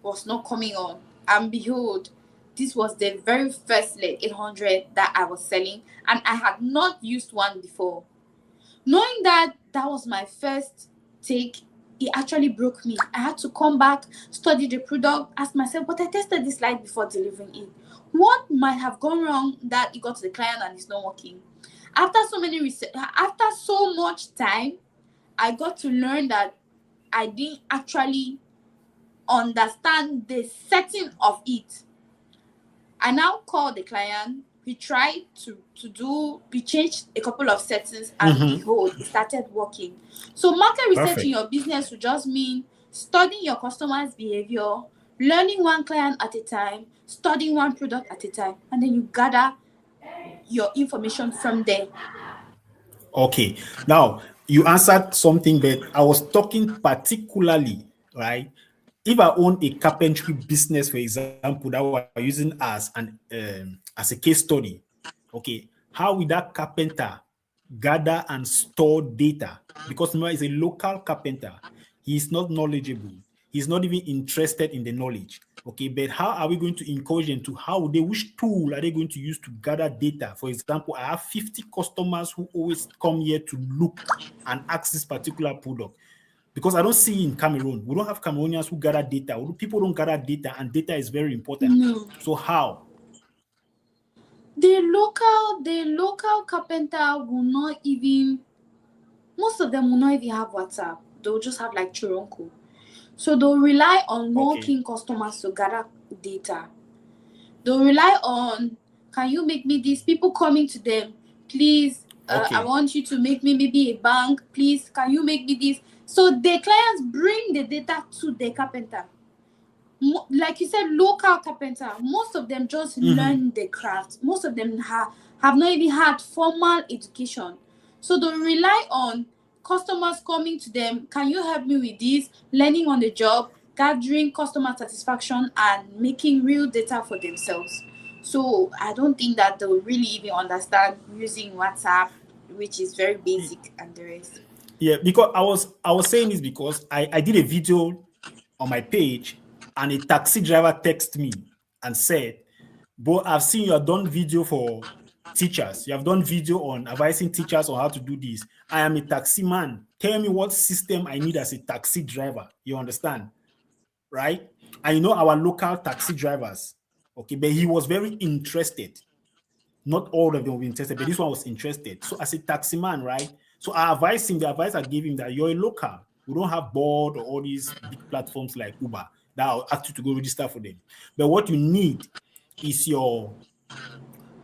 was not coming on. And behold, this was the very first LED 800 that I was selling, and I had not used one before. Knowing that that was my first take, it actually broke me. I had to come back, study the product, ask myself, but I tested this light before delivering it. What might have gone wrong that it got to the client and it's not working? After so much time, I got to learn that I didn't actually understand the setting of it. I now called the client. We tried we changed a couple of settings, and behold, it started working. So market research in your business would just mean studying your customers' behavior, learning one client at a time, studying one product at a time, and then you gather your information from there. Okay. Now, you answered something, but I was talking particularly, right? If I own a carpentry business, for example, that we're using as a case study, okay, how will that carpenter gather and store data? Because remember, he's a local carpenter. He's not knowledgeable. He's not even interested in the knowledge. Okay, but how are we going to encourage them to which tool are they going to use to gather data? For example, I have 50 customers who always come here to look and ask this particular product. Because I don't see in Cameroon, we don't have Cameroonians who gather data. People don't gather data, and data is very important. No. So how? The local carpenter will not even, most of them will not even have WhatsApp. They'll just have like Churonko. So they'll rely on walking customers to gather data. They'll rely on, can you make me this? People coming to them, please, I want you to make me maybe a bank. Please, can you make me this? So the clients bring the data to the carpenter. like you said, local carpenter, most of them just learn the craft. Most of them have not even had formal education. So they rely on customers coming to them, can you help me with this? Learning on the job, gathering customer satisfaction, and making real data for themselves. So I don't think that they'll really even understand using WhatsApp, which is very basic, and the rest. Yeah, because I was saying this because I did a video on my page and a taxi driver texted me and said, "But I've seen you have done video for teachers. You have done video on advising teachers on how to do this. I am a taxi man. Tell me what system I need as a taxi driver." You understand, right? And you know our local taxi drivers. Okay, but he was very interested. Not all of them were interested, but this one was interested. So as a taxi man, right? So I advised him, the advice I gave him that you're a local. We don't have board or all these big platforms like Uber that will ask you to go register for them. But what you need is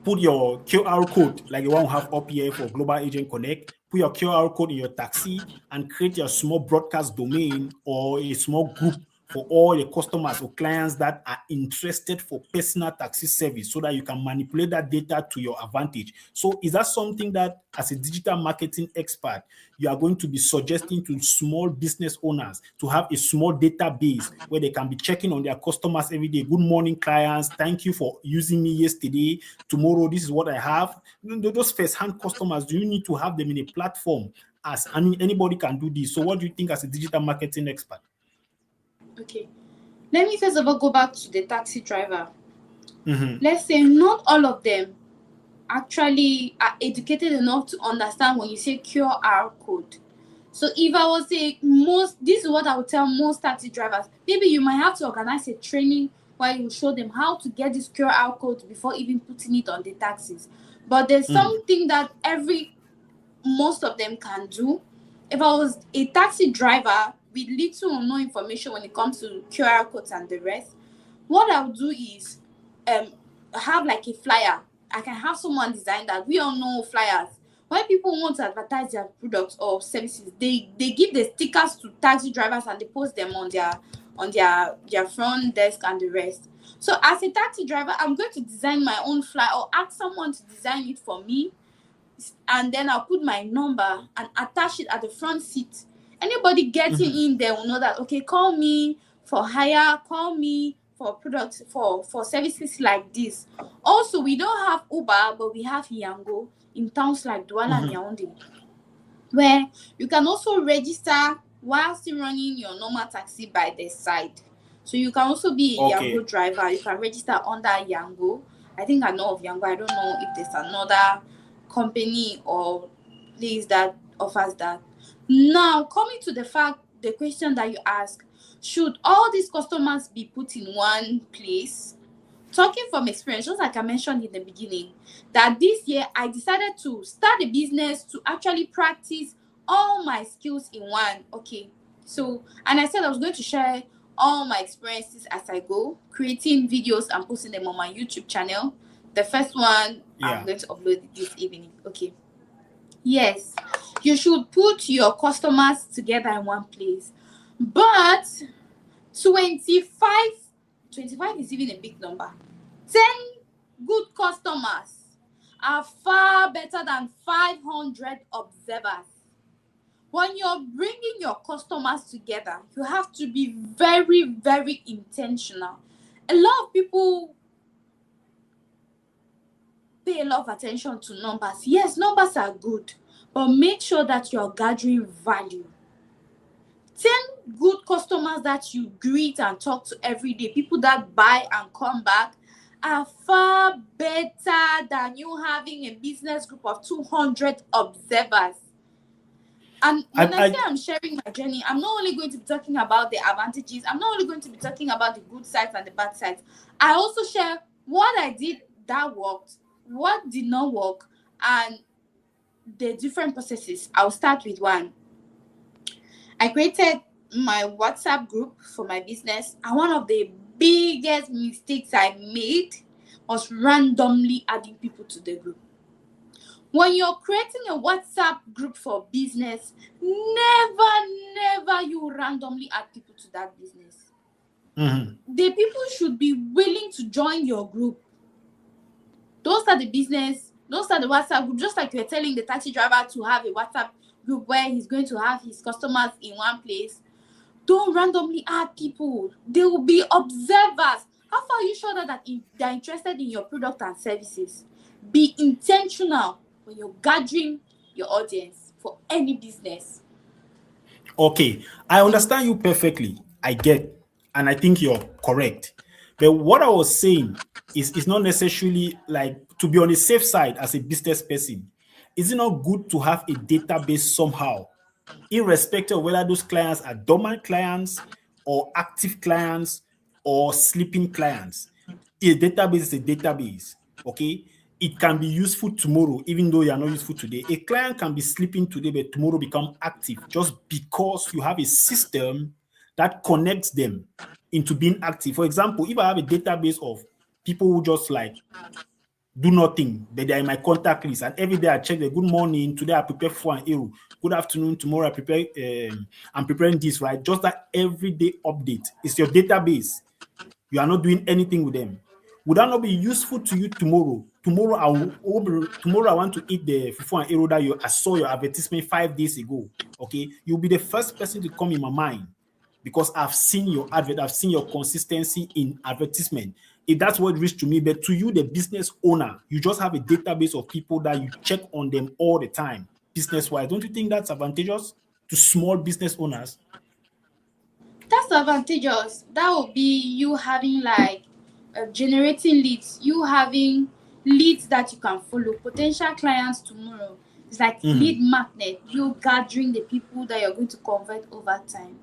put your QR code, like the one we have up here for Global Agent Connect, put your QR code in your taxi and create your small broadcast domain or a small group for all your customers or clients that are interested for personal taxi service so that you can manipulate that data to your advantage. So is that something that as a digital marketing expert, you are going to be suggesting to small business owners to have a small database where they can be checking on their customers every day? Good morning, clients. Thank you for using me yesterday. Tomorrow, this is what I have. Those first-hand customers, do you need to have them in a platform? I mean, anybody can do this. So what do you think as a digital marketing expert? Okay. Let me first of all go back to the taxi driver. Mm-hmm. Let's say not all of them actually are educated enough to understand when you say QR code. So if I was say this is what I would tell most taxi drivers. Maybe you might have to organize a training where you show them how to get this QR code before even putting it on the taxis. But there's something that most of them can do. If I was a taxi driver with little or no information when it comes to QR codes and the rest, what I'll do is have like a flyer. I can have someone design that. We all know flyers. When people want to advertise their products or services, they give the stickers to taxi drivers and they post them on their front desk and the rest. So as a taxi driver, I'm going to design my own flyer or ask someone to design it for me, and then I'll put my number and attach it at the front seat. Anybody getting in there will know that, okay, call me for hire, call me for products, for services like this. Also, we don't have Uber, but we have Yango in towns like Douala and Yaoundé, where you can also register while still running your normal taxi by the side. So you can also be a Yango driver. You can register under Yango. I think I know of Yango. I don't know if there's another company or place that offers that. Now, coming to the question that you ask, should all these customers be put in one place? Talking from experience, just like I mentioned in the beginning, that this year I decided to start a business to actually practice all my skills in one. Okay, so, and I said I was going to share all my experiences as I go, creating videos and posting them on my YouTube channel. The first one I'm going to upload this evening. Okay. Yes, you should put your customers together in one place. But 25 is even a big number. 10 good customers are far better than 500 observers. When you're bringing your customers together, you have to be very, very intentional. A lot of people pay a lot of attention to numbers. Yes, numbers are good, but make sure that you're gathering value. 10 good customers that you greet and talk to every day, people that buy and come back, are far better than you having a business group of 200 observers. And when I say I'm sharing my journey, I'm not only going to be talking about the advantages, I'm not only going to be talking about the good sides and the bad sides. I also share what I did that worked, what did not work, and the different processes. I'll start with one. I created my WhatsApp group for my business, and one of the biggest mistakes I made was randomly adding people to the group. When you're creating a WhatsApp group for business, never you randomly add people to that business. The people should be willing to join your group. Don't start the business, don't start the WhatsApp group, just like you're telling the taxi driver to have a WhatsApp group where he's going to have his customers in one place. Don't randomly add people. They will be observers. How far are you sure that if they're interested in your product and services? Be intentional when you're gathering your audience for any business. Okay, I understand you perfectly. I get, and I think you're correct. But what I was saying is not necessarily like to be on the safe side as a business person. Is it not good to have a database somehow, irrespective of whether those clients are dormant clients or active clients or sleeping clients? A database is a database, okay? It can be useful tomorrow, even though you are not useful today. A client can be sleeping today, but tomorrow become active just because you have a system that connects them into being active. For example, if I have a database of people who just like do nothing, but they're in my contact list, and every day I check the good morning, today I prepare for an arrow, good afternoon, tomorrow I prepare, I'm preparing this, right? Just that everyday update is your database. You are not doing anything with them. Would that not be useful to you tomorrow? Tomorrow I want to eat the fufu and arrow that I saw your advertisement 5 days ago. Okay, you'll be the first person to come in my mind because I've seen your advert, I've seen your consistency in advertisement. If that's what reached to me, but to you, the business owner, you just have a database of people that you check on them all the time, business-wise. Don't you think that's advantageous to small business owners? That's advantageous. That would be you having like generating leads, you having leads that you can follow, potential clients tomorrow. It's like lead magnet, you gathering the people that you're going to convert over time.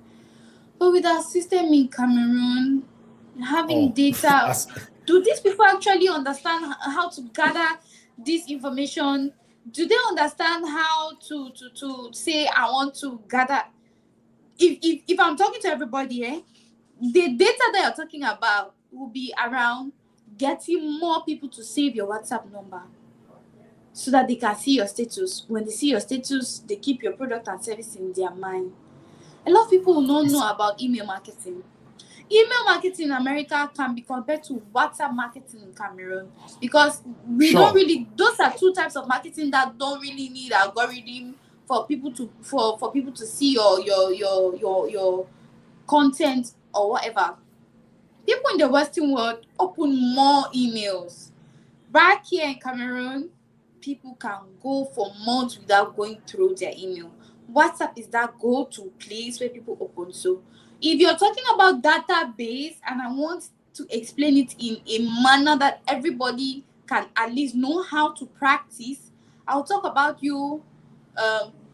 But with our system in Cameroon, having data, do these people actually understand how to gather this information? Do they understand how to say, I want to gather? If I'm talking to everybody, the data that you're talking about will be around getting more people to save your WhatsApp number so that they can see your status. When they see your status, they keep your product and service in their mind. A lot of people will not know about email marketing. Email marketing in America can be compared to WhatsApp marketing in Cameroon because we don't really, those are two types of marketing that don't really need algorithm for people to for people to see your content or whatever. People in the Western world open more emails. Back here in Cameroon, people can go for months without going through their email. WhatsApp is that go-to place where people open. So if you're talking about database and I want to explain it in a manner that everybody can at least know how to practice, I'll talk about you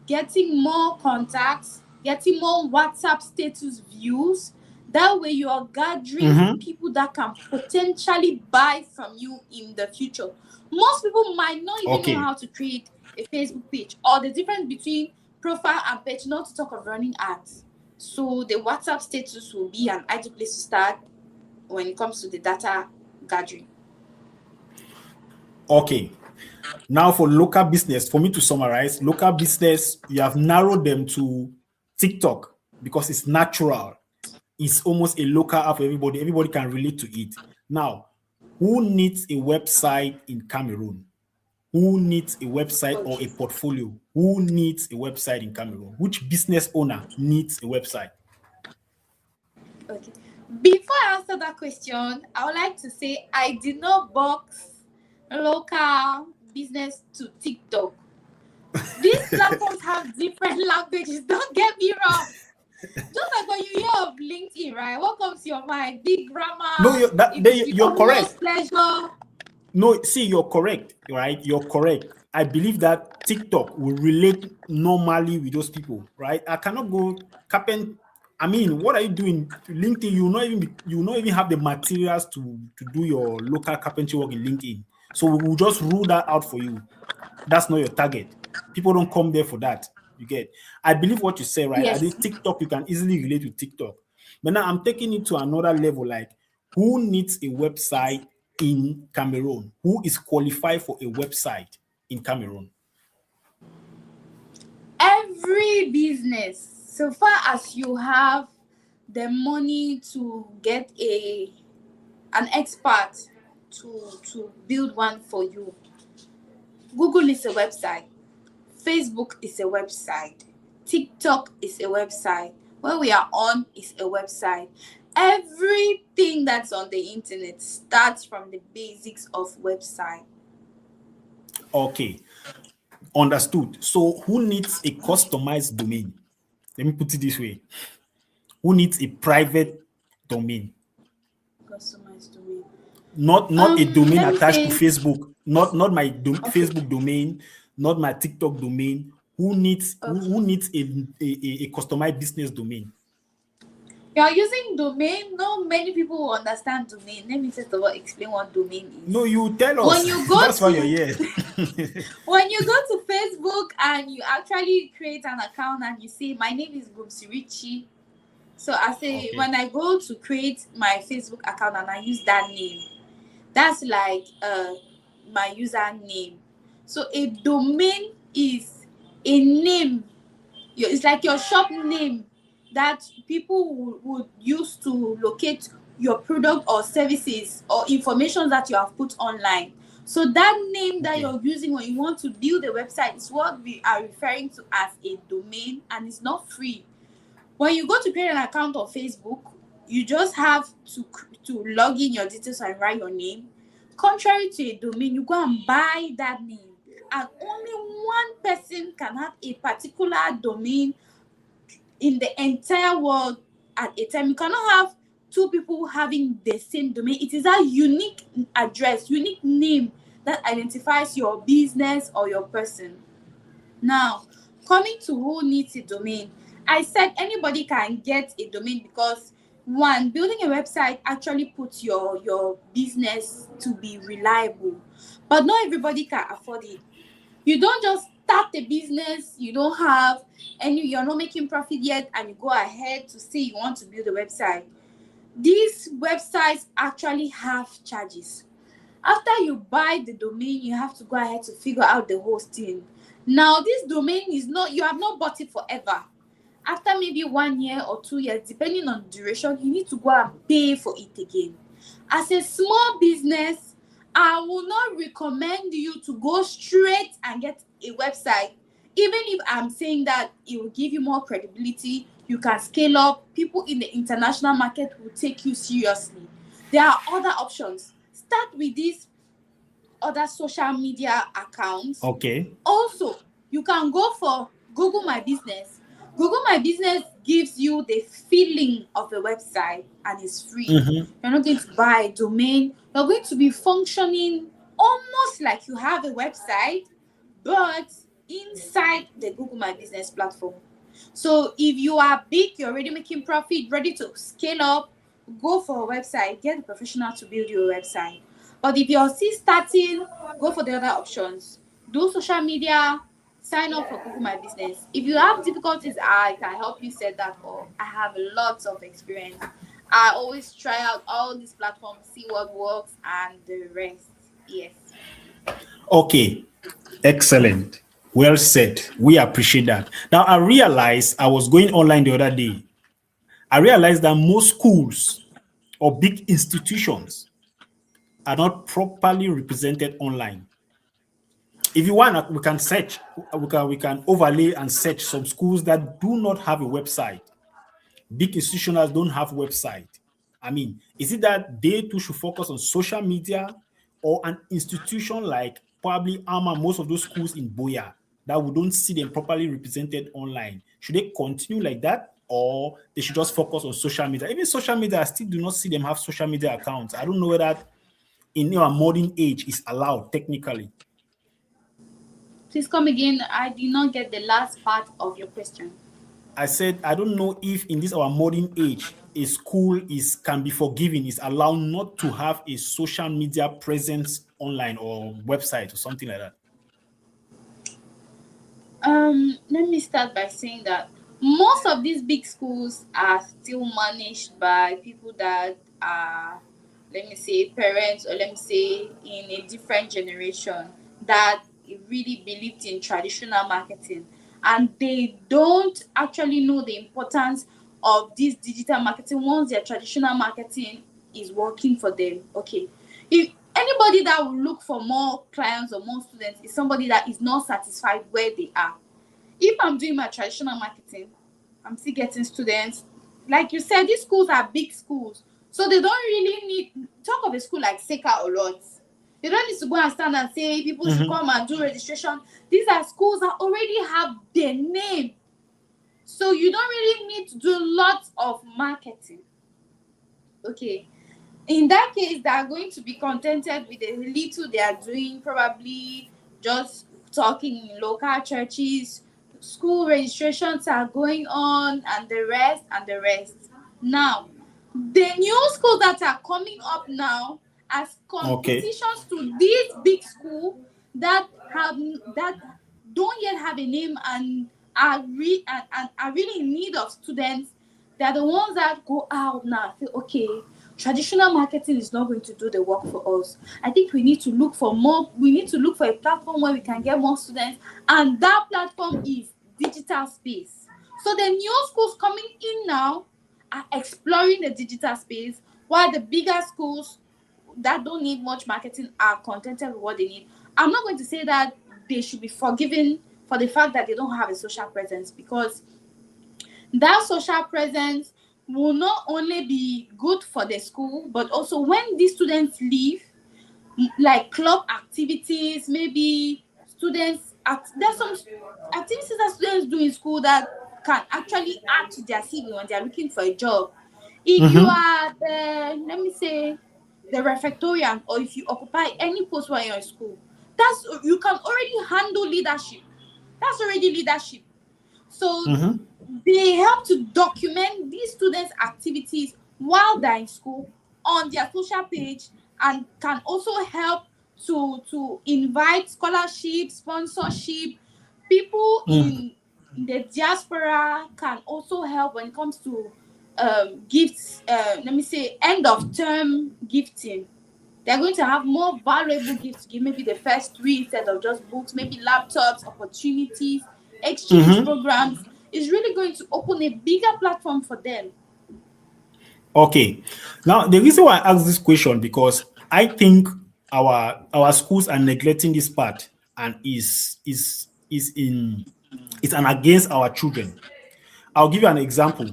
getting more contacts, getting more WhatsApp status views. That way you are gathering people that can potentially buy from you in the future. Most people might not even know how to create a Facebook page or the difference between profile and page, not to talk of running ads. So the WhatsApp status will be an ideal place to start when it comes to the data gathering. Okay. Now for local business, for me to summarize, local business, you have narrowed them to TikTok because it's natural. It's almost a local app for everybody. Everybody can relate to it. Now, who needs a website in Cameroon? Who needs a website or a portfolio? Who needs a website in Cameroon? Which business owner needs a website? Okay. Before I answer that question, I would like to say I did not box local business to TikTok. These platforms have different languages. Don't get me wrong. Just like when you hear of LinkedIn, right? What comes to your mind? Big grammar. No, you're correct. Pleasure. No, see, you're correct, right? You're correct. I believe that TikTok will relate normally with those people, right? I cannot go I mean, what are you doing? LinkedIn, you will not even have the materials to do your local carpentry work in LinkedIn. So we will just rule that out for you. That's not your target. People don't come there for that. You get. I believe what you say, right? Yes. At this TikTok, you can easily relate with TikTok. But now I'm taking it to another level. Like, who needs a website in Cameroon? Who is qualified for a website in Cameroon? Every business, so far as you have the money to get an expert to build one for you. Google is a website. Facebook is a website. TikTok is a website. Where we are on is a website. Everything that's on the internet starts from the basics of website. Okay, understood. So who needs a customized domain? Let me put it this way. Who needs a private domain? Customized domain. Not a domain Let me attached to say, Facebook, not my okay, Facebook domain, not my TikTok domain. Who needs okay. who needs a customized business domain? You are using domain. Not many people will understand domain. Let me first of all explain what domain No, is. you tell When us. you go That's why you're to here. when you go to Facebook and you actually create an account and you say my name is Ngumswirri. So I say Okay. when I go to create my Facebook account and I use that name, that's like my username. So a domain is a name. It's like your shop name that people would use to locate your product or services or information that you have put online. So that name that Okay. you're using when you want to build a website is what we are referring to as a domain, and it's not free. When you go to create an account on Facebook, you just have to log in your details and write your name. Contrary to a domain, you go and buy that name, and only one person can have a particular domain in the entire world at a time. You cannot have two people having the same domain. It is a unique address, unique name that identifies your business or your person. Now, coming to who needs a domain, I said anybody can get a domain because one, building a website actually puts your business to be reliable, but not everybody can afford it. You don't just start a business, you don't have any, you're not making profit yet, and you go ahead to say you want to build a website. These websites actually have charges. After you buy the domain, you have to go ahead to figure out the hosting. Now, this domain is not, you have not bought it forever. After maybe 1 year or 2 years, depending on the duration, you need to go and pay for it again. As a small business, I will not recommend you to go straight and get a website. Even if I'm saying that it will give you more credibility, you can scale up, people in the international market will take you seriously. There are other options. Start with these other social media accounts. Okay. Also, you can go for Google My Business. Google My Business gives you the feeling of a website and it's free. Mm-hmm. You're not going to buy a domain. You're going to be functioning almost like you have a website, but inside the Google My Business platform. So if you are big, you're already making profit, ready to scale up, go for a website, get a professional to build you a website. But if you're still starting, go for the other options. Do social media, sign up for Google My Business. If you have difficulties, I can help you set that up. I have lots of experience. I always try out all these platforms, see what works, and the rest. Yes. Okay. Excellent. Well said. We appreciate that. Now I realized I was going online the other day. I realized that most schools or big institutions are not properly represented online. If you want, we can search, we can overlay and search some schools that do not have a website. Big institutions don't have website. I mean, is it that they too should focus on social media, or an institution like probably AMA, most of those schools in Boya, that we don't see them properly represented online? Should they continue like that, or they should just focus on social media? Even social media, I still do not see them have social media accounts. I don't know whether in our modern age is allowed technically. Please come again. I did not get the last part of your question. I said I don't know if in this our modern age a school is can be forgiven, is allowed not to have a social media presence online or website or something like that. Let me start by saying that most of these big schools are still managed by people that are, let me say, parents, or let me say, in a different generation that really believed in traditional marketing, and they don't actually know the importance of this digital marketing once their traditional marketing is working for them. Okay, if anybody that will look for more clients or more students is somebody that is not satisfied where they are. If I'm doing my traditional marketing, I'm still getting students. Like you said, these schools are big schools, so they don't really need talk of a school like Seka or lot. They don't need to go and stand and say people should come and do registration. These are schools that already have their name, so you don't really need to do lots of marketing. Okay, in that case, they are going to be contented with the little they are doing, probably just talking in local churches. School registrations are going on, and the rest, and the rest. Now, the new schools that are coming up now as competitions to this big school that don't yet have a name and are really in need of students. They're the ones that go out now and say, okay, traditional marketing is not going to do the work for us. I think we need to look for more. We need to look for a platform where we can get more students, and that platform is digital space. So the new schools coming in now are exploring the digital space, while the bigger schools that don't need much marketing are contented with what they need. I'm not going to say that they should be forgiven for the fact that they don't have a social presence, because that social presence will not only be good for the school, but also when these students leave, like club activities, maybe students there's some activities that students do in school that can actually add to their CV when they are looking for a job. If you are the, let me say, the refectorian, or if you occupy any post while you're in school, that's you can already handle leadership. That's already leadership. So they help to document these students' activities while they're in school on their social page, and can also help to invite scholarship, sponsorship. People in the diaspora can also help when it comes to gifts. Let me say, end of term gifting. They're going to have more valuable gifts to give, maybe the first 3 instead of just books, maybe laptops, opportunities, exchange programs. Is really going to open a bigger platform for them. Okay. Now, the reason why I ask this question, because I think our schools are neglecting this part, and is an against our children. I'll give you an example.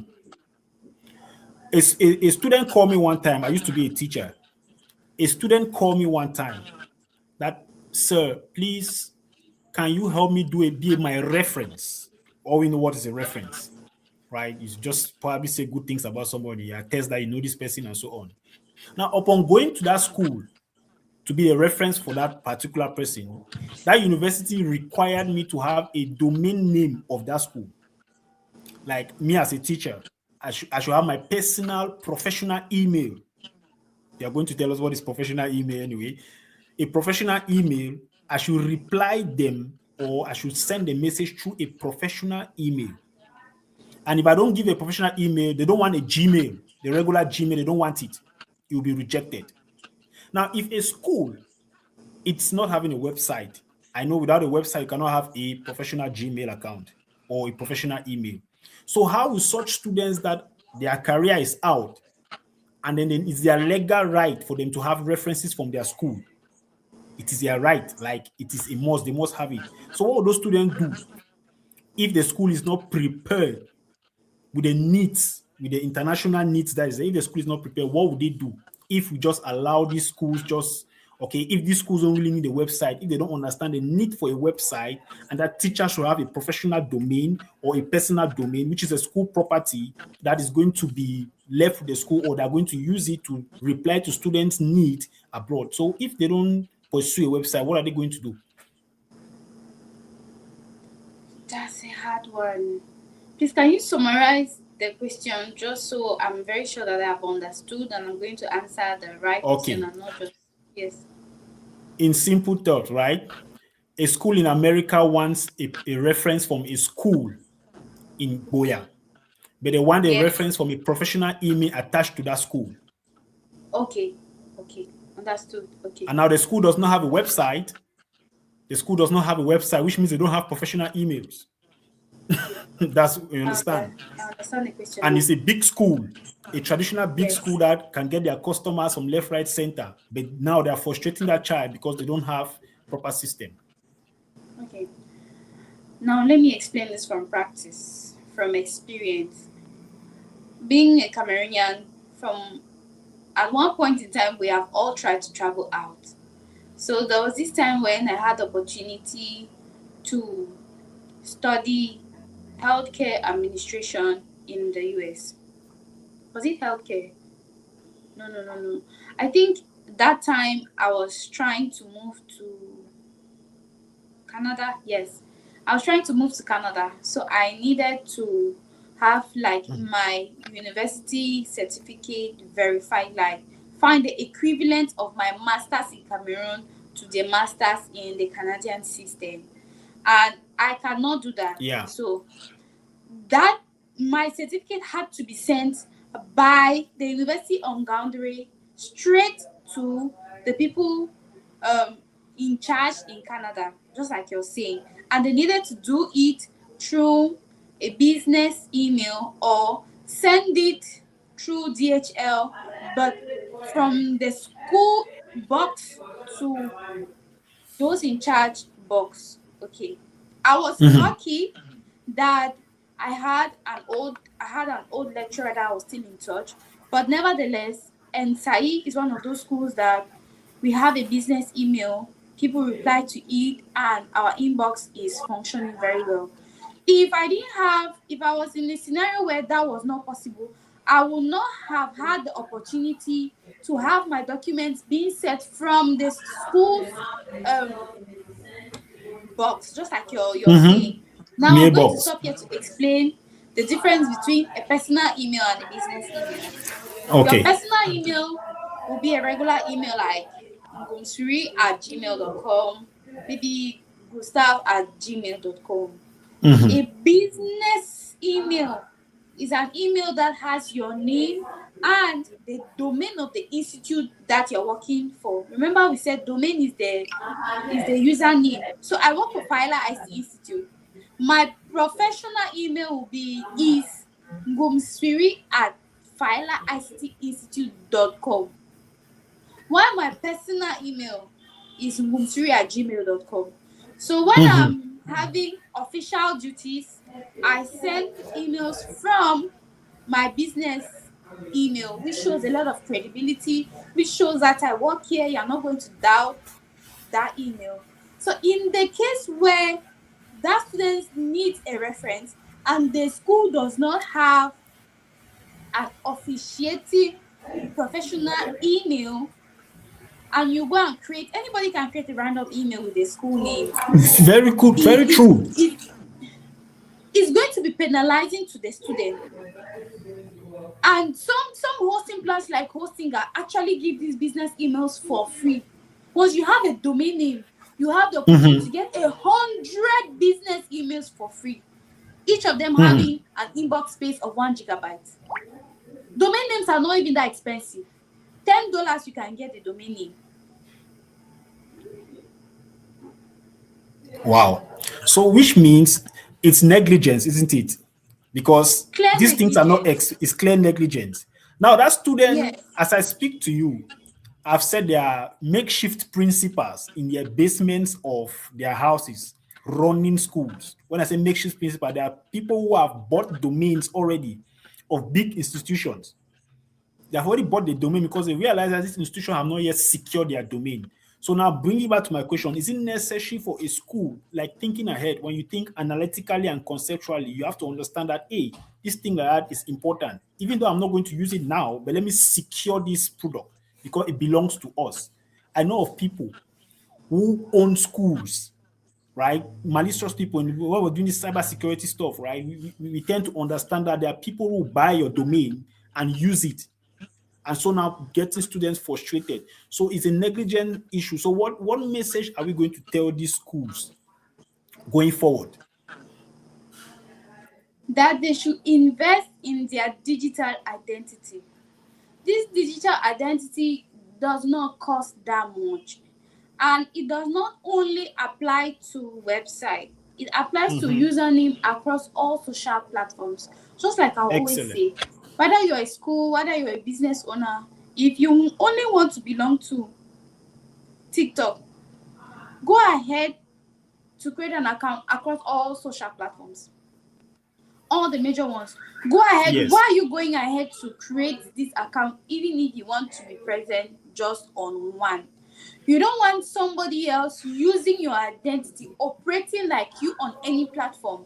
A student called me one time. I used to be a teacher. A student called me one time that, sir, please, can you help me be my reference? All we know what is a reference, right? You just probably say good things about somebody, attest that you know this person, and so on. Now, upon going to that school to be a reference for that particular person, that university required me to have a domain name of that school. Like me as a teacher, I should have my personal professional email. They are going to tell us what is professional email anyway. A professional email, I should reply them, or I should send a message through a professional email. And if I don't give a professional email, they don't want a Gmail, the regular Gmail, they don't want it. It will be rejected. Now, if a school, it's not having a website, I know without a website, you cannot have a professional Gmail account or a professional email. So how will such students that their career is out, and then it's their legal right for them to have references from their school? It is their right, like it is a must, they must have it. So what will those students do if the school is not prepared with the needs, with the international needs? That is, if the school is not prepared, what would they do if we just allow these schools if these schools don't really need a website, if they don't understand the need for a website, and that teachers should have a professional domain or a personal domain, which is a school property that is going to be left with the school, or they're going to use it to reply to students' needs abroad. So if they don't pursue a website, what are they going to do? That's a hard one. Please, can you summarize the question, just so I'm very sure that I have understood and I'm going to answer the right question and not just yes. In simple thought, right? A school in America wants a reference from a school in Boya, but they want a reference from a professional email attached to that school. Okay, understood. Okay. And now the school does not have a website. The school does not have a website, which means they don't have professional emails. That's, you understand? I understand the question And now. it's a big school, a traditional big Yes. school that can get their customers from left, right, center. But now they are frustrating that child because they don't have proper system. Okay. Now let me explain this from practice, from experience. Being a Cameroonian, from at one point in time, we have all tried to travel out. So there was this time when I had the opportunity to study healthcare administration in the US. Was it healthcare? No, no, no, no. I think that time I was trying to move to Canada. Yes. I was trying to move to Canada. So I needed to have like my university certificate verified, like find the equivalent of my master's in Cameroon to the master's in the Canadian system. And I cannot do that. Yeah. So that my certificate had to be sent by the University of Ngumswirri straight to the people um, in charge in Canada, just like you're saying. And they needed to do it through a business email or send it through DHL, but from the school box to those in charge box. Okay. I was lucky that I had an old lecturer that I was still in touch. But nevertheless, and Sai is one of those schools that we have a business email, people reply to it, and our inbox is functioning very well. If I was in a scenario where that was not possible, I would not have had the opportunity to have my documents being sent from the school's um, box, just like you're saying. Now I'm going to Mailbox. stop here to explain the difference between a personal email and a business email. Your Okay. personal email will be a regular email like ngumswirri@gmail.com, maybe gustav@gmail.com. A business email is an email that has your name and the domain of the institute that you're working for. Remember, we said domain is the username. So I work for Phyla ICT Institute. My professional email will be is ngumswirri@phylactinstitute.com. While my personal email is ngumswirri@gmail.com. So when I'm having official duties, I send emails from my business email, which shows a lot of credibility, which shows that I work here. You're not going to doubt that email. So in the case where that student needs a reference and the school does not have an officiating professional email, and you go and create, anybody can create a random email with a school name. Very good. Very true. It's going to be penalizing to the student. And some hosting plans like Hostinger actually give these business emails for free. Once you have a domain name, you have the opportunity to get 100 business emails for free. Each of them having an inbox space of 1 gigabyte. Domain names are not even that expensive. $10 you can get a domain name. Wow. So which means it's negligence, isn't it? Because Clear these things are not negligence. it's clear negligence. Now that student, Yes. as I speak to you, I've said there are makeshift principals in their basements of their houses running schools. When I say makeshift principal, there are people who have bought domains already of big institutions. They have already bought the domain because they realize that this institution have not yet secured their domain. So now bringing back to my question, is it necessary for a school, like thinking ahead, when you think analytically and conceptually, you have to understand that, hey, this thing like that is important. Even though I'm not going to use it now, but let me secure this product because it belongs to us. I know of people who own schools, right? Malicious people, and when we're doing this cybersecurity stuff, right? We tend to understand that there are people who buy your domain and use it, and so now getting students frustrated. So it's a negligent issue. So what message are we going to tell these schools going forward? That they should invest in their digital identity. This digital identity does not cost that much, and it does not only apply to website. It applies to username across all social platforms. Just like I always say, whether you're a school, whether you're a business owner, if you only want to belong to TikTok, go ahead to create an account across all social platforms, all the major ones. Go ahead. Yes. Why are you going ahead to create this account even if you want to be present just on one? You don't want somebody else using your identity, operating like you on any platform.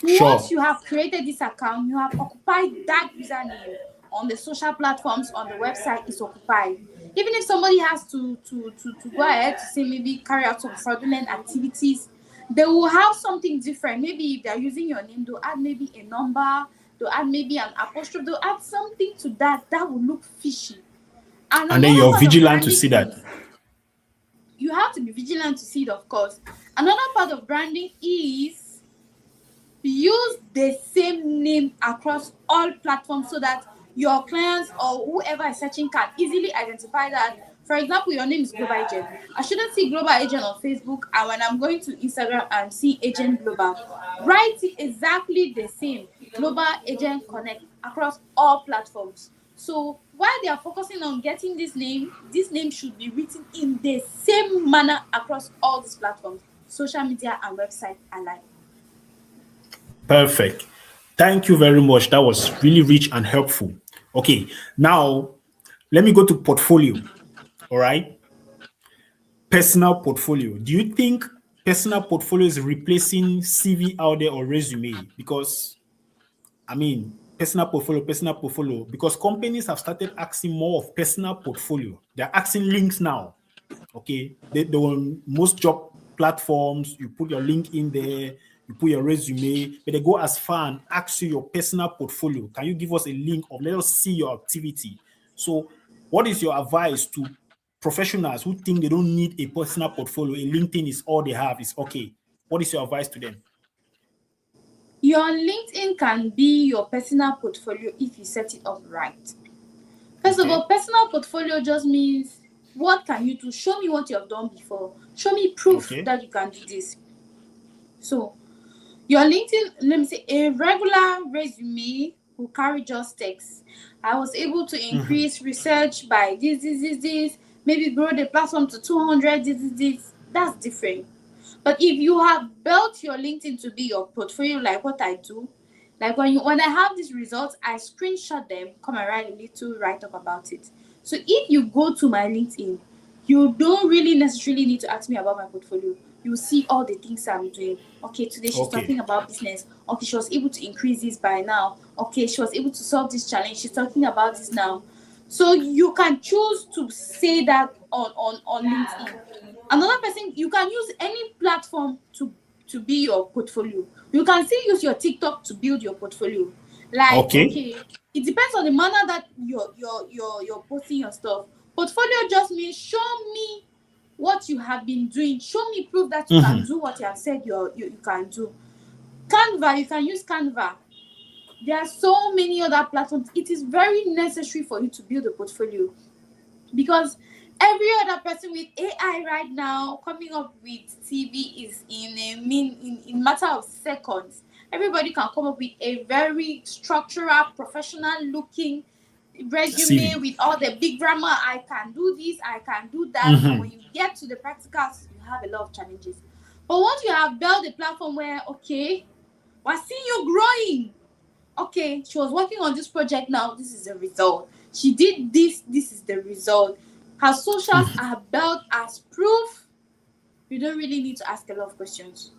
Once you have created this account, you have occupied that username on the social platforms, on the website is occupied. Even if somebody has to go ahead to say maybe carry out some fraudulent activities, they will have something different. Maybe if they're using your name, they'll add maybe a number, they'll add maybe an apostrophe, they'll add something to that will look fishy. And then you're vigilant to see that. You have to be vigilant to see it, of course. Another part of branding is use the same name across all platforms so that your clients or whoever is searching can easily identify that. For example, your name is Global Agent. I shouldn't see Global Agent on Facebook, and when I'm going to Instagram and see Agent Global, write it exactly the same. Global Agent Connect across all platforms. So while they are focusing on getting this name should be written in the same manner across all these platforms, social media and website alike. Perfect. Thank you very much. That was really rich and helpful. Okay, now let me go to portfolio. All right. Personal portfolio. Do you think personal portfolio is replacing CV out there or resume? Because, I mean, personal portfolio, because companies have started asking more of personal portfolio. They're asking links now. Okay. They on most job platforms, you put your link in there, you put your resume, but they go as far and ask you your personal portfolio. Can you give us a link of let us see your activity? So what is your advice to professionals who think they don't need a personal portfolio? A LinkedIn is all they have, is okay. What is your advice to them? Your LinkedIn can be your personal portfolio if you set it up right. First of all, personal portfolio just means what can you do? Show me what you have done before. Show me proof that you can do this. So your LinkedIn, let me say, a regular resume will carry just text. I was able to increase research by this. Maybe grow the platform to 200, this. That's different. But if you have built your LinkedIn to be your portfolio, like what I do, like when I have these results, I screenshot them, come and write a little write-up about it. So if you go to my LinkedIn, you don't really necessarily need to ask me about my portfolio. You see all the things I'm doing. Okay, today she's talking about business. Okay, she was able to increase this by now. Okay, she was able to solve this challenge. She's talking about this now. So you can choose to say that on LinkedIn. Another person, you can use any platform to be your portfolio. You can still use your TikTok to build your portfolio. Like, okay, it depends on the manner that you're posting your stuff. Portfolio just means show me what you have been doing. Show me proof that you can do what you have said you can do. Canva, you can use Canva. There are so many other platforms. It is very necessary for you to build a portfolio because every other person with AI right now coming up with TV is in matter of seconds. Everybody can come up with a very structural, professional looking resume with all the big grammar. I can do this, I can do that. And when you get to the practicals, you have a lot of challenges. But once you have built a platform where, okay, we're seeing you growing. Okay, she was working on this project now. This is the result. She did this. This is the result. Her socials are built as proof. You don't really need to ask a lot of questions.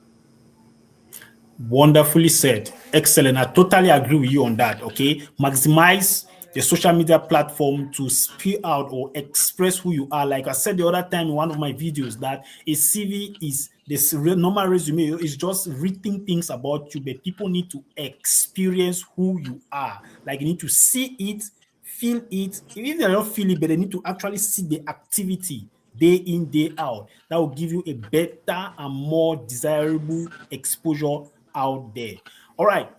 Wonderfully said. Excellent. I totally agree with you on that. Okay. Maximize the social media platform to speak out or express who you are. Like I said the other time in one of my videos, that a CV is this normal resume is just written things about you, but people need to experience who you are. Like you need to see it, feel it. Even if they don't feel it, but they need to actually see the activity day in, day out. That will give you a better and more desirable exposure out there. All right.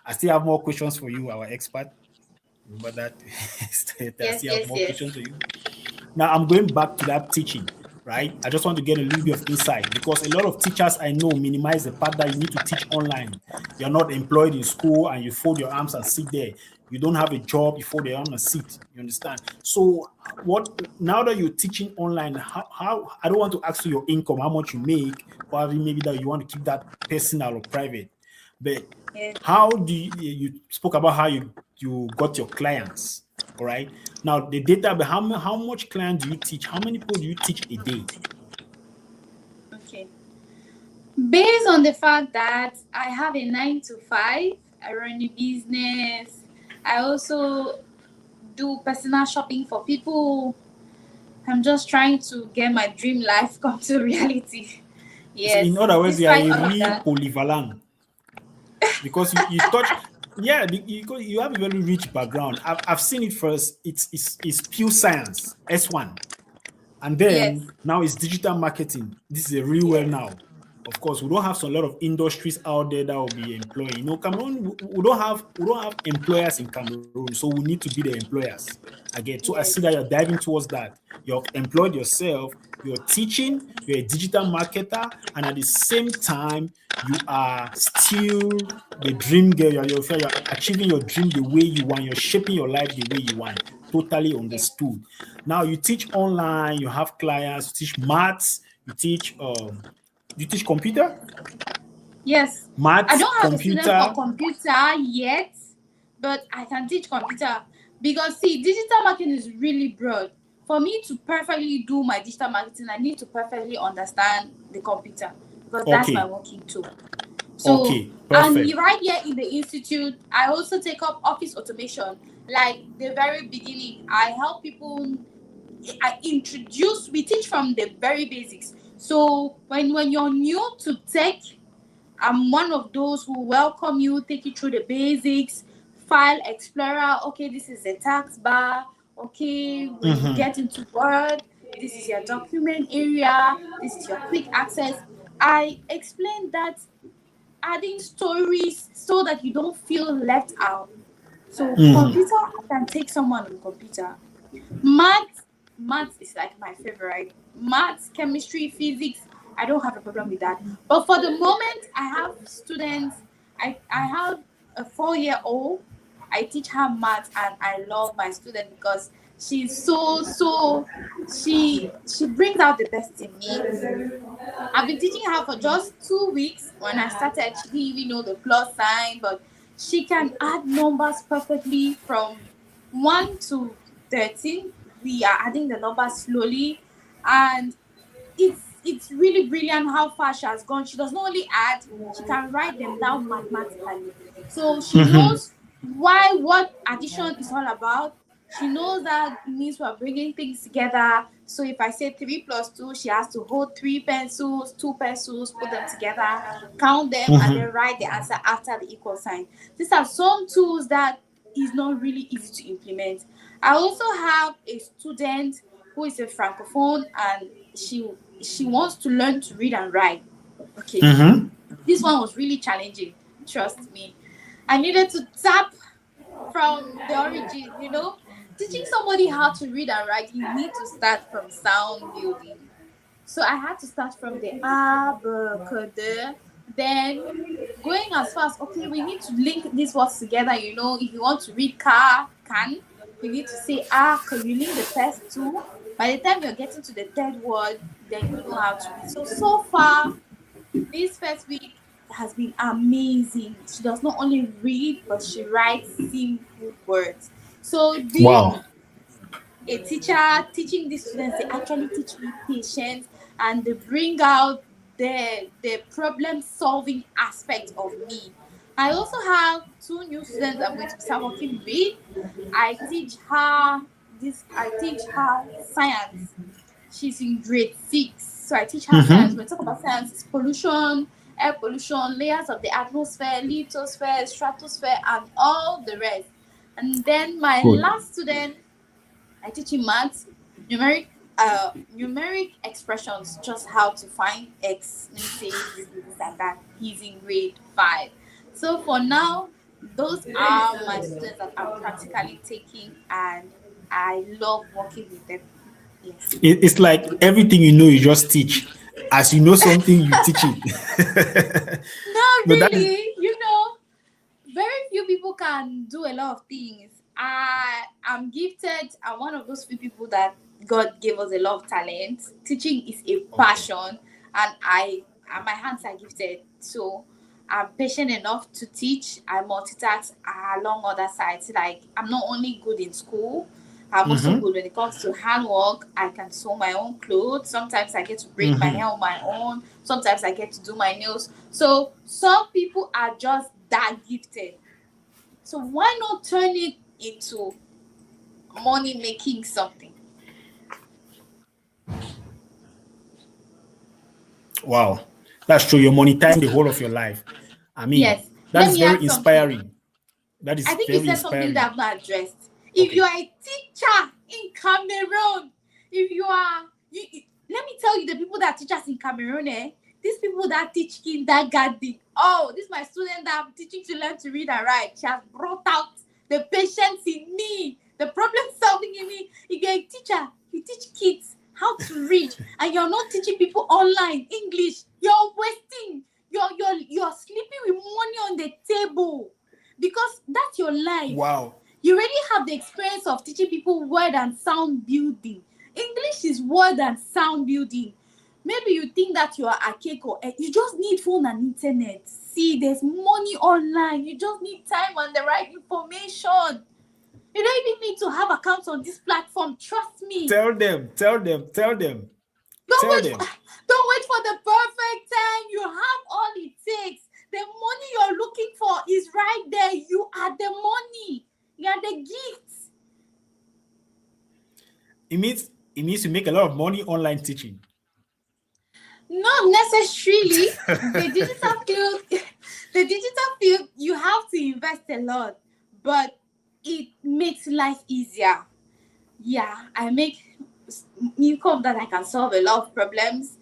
I still have more questions for you, our expert. Remember that? I still have more questions for you. Now I'm going back to that teaching, right? I just want to get a little bit of insight because a lot of teachers I know minimize the part that you need to teach online. You're not employed in school and you fold your arms and sit there. You don't have a job, you fold your arms and sit. You understand? So what now that you're teaching online, how I don't want to ask you your income, how much you make, probably maybe that you want to keep that personal or private. But Yes. how do you spoke about how you got your clients, all right? Now the data, but how much client do you teach? How many people do you teach a day? Okay. Based on the fact that I have a 9 to 5, I run a business. I also do personal shopping for people. I'm just trying to get my dream life come to reality. So in Yes. other words, you are Despite a all of real that. polyvalent because you touch, yeah, you have a very rich background. I've seen it first. It's pure science, S1. And Yes. then now it's digital marketing. This is a real well Yes. now. Of course, we don't have some lot of industries out there that will be employing. Cameroon, we don't have employers in Cameroon, so we need to be the employers. Again, so I see that Yes. you're diving towards that. You're employed yourself, you're teaching, you're a digital marketer, and at the same time, you are still the dream girl. You're achieving your dream the way you want, you're shaping your life the way you want. Totally Yes. understood. Now you teach online, you have clients, you teach maths, you teach computer, Yes. I maths, don't have a student for computer. computer yet, but I can teach computer because see, digital marketing is really broad. For me to perfectly do my digital marketing, I need to perfectly understand the computer because that's my Okay, working tool. So, okay, and perfect. right here in the institute, I also take up office automation. Like the very beginning, I help people. We teach from the very basics. So when you're new to tech, I'm one of those who welcome you, take you through the basics, file explorer. Okay, this is the tax bar. Okay, when you Mhm, get into Word, this is your document area, this is your quick access. I explain that adding stories so that you don't feel left out. So mhm, computer, I can take someone on computer. Math, math is like my favorite. Math, chemistry, physics, I don't have a problem with that. But for the moment, I have students. I have a 4-year-old. I teach her math, and I love my student because she's she brings out the best in me. I've been teaching her for just 2 weeks. When I started, she didn't even know the plus sign, but she can add numbers perfectly from 1 to 13. We are adding the numbers slowly, and it's really brilliant how far she has gone. She does not only add, she can write them down mathematically. So she mhm, knows what addition is all about. She knows that it means we're bringing things together. So if I say 3 plus 2, she has to hold 3 pencils, 2 pencils, put them together, count them, and mhm, then write the answer after the equal sign. These are some tools that is not really easy to implement. I also have a student who is a francophone, and she wants to learn to read and write. Okay, mhm, this one was really challenging. Trust me, I needed to tap from the origin. Teaching somebody how to read and write, you need to start from sound building. So I had to start from the A, B, C, D, then going as far as, okay, we need to link these words together. If you want to read car, can, you need to say can you link the first two? By the time you're getting to the third word, then you know how to read. So far, this first week has been amazing. She does not only read, but she writes simple words. So being wow. a teacher, teaching these students, they actually teach me patience, and they bring out the problem solving aspect of me. I also have two new students I'm going to start working with. I teach her science. She's in grade 6. So I teach her science. Mhm, When we talk about science, it's pollution, air pollution, layers of the atmosphere, lithosphere, stratosphere, and all the rest. And then my good. last student, I teach him maths, numeric expressions, just how to find x, let me say this and that. He's in grade 5. So for now, those are my students that I'm practically taking, and I love working with them. Yes. It's like everything you know, you just teach. As you know something, you teach it. Not No, that is really. Very few people can do a lot of things. I am gifted. I'm one of those few people that God gave us a lot of talent. Teaching is a okay. passion, and my hands are gifted. So I'm patient enough to teach. I multitask along other sides. Like I'm not only good in school, I'm also Mm-hmm. good when it comes to handwork. I can sew my own clothes. Sometimes I get to braid my Mm-hmm. hair on my own. Sometimes I get to do my nails. So some people are just that gifted. So why not turn it into money making something? Wow, that's true. You're monetizing the whole of your life. I mean, Yes. that Let is me add very something. inspiring. That I is think you very said something that inspiring. I've not addressed. If you Okay. are a teacher in Cameroon, if you are, let me tell you, the people that teach us in Cameroon, these people that teach kindergarten. Oh, this is my student that I'm teaching to learn to read and write. She has brought out the patience in me, the problem solving in me. If you're a teacher, you teach kids how to read, and you're not teaching people online English. You're wasting. You're sleeping with money on the table, because that's your life. Wow. You already have the experience of teaching people word and sound building. English is word and sound building. Maybe you think that you are archaic, or you just need phone and internet. See, there's money online. You just need time and the right information. You don't even need to have accounts on this platform. Trust me. Tell them, tell them, tell them, Don't tell wait for them. don't wait for the perfect time. You have all it takes. The money you're looking for is right there. You are the money. You are the gifts. It means you make a lot of money online teaching. Not necessarily. The digital field, the digital field, you have to invest a lot, but it makes life easier. Yeah, I make income that I can solve a lot of problems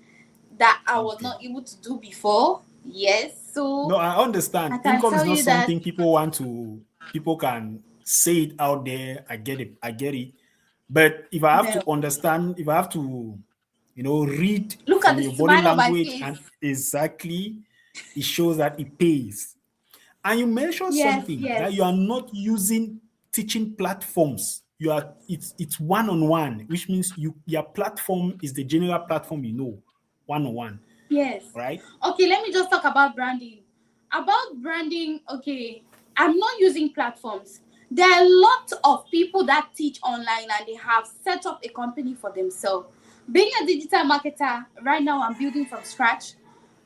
that I was Okay. not able to do before. Yes, No, so I understand. I can Income is tell not you that. something people can say it out there. I get it. I get it. But if I have to No. understand, if I have to, read Look at from the your body smile on my language and face. exactly, it shows that it pays. And you mentioned Yes, something that you yes, are not using teaching platforms. It's one-on-one, which means your platform is the general platform, one-on-one, yes. right? Okay, let me just talk about branding. About branding, okay, I'm not using platforms. There are a lot of people that teach online and they have set up a company for themselves. Being a digital marketer, right now I'm building from scratch.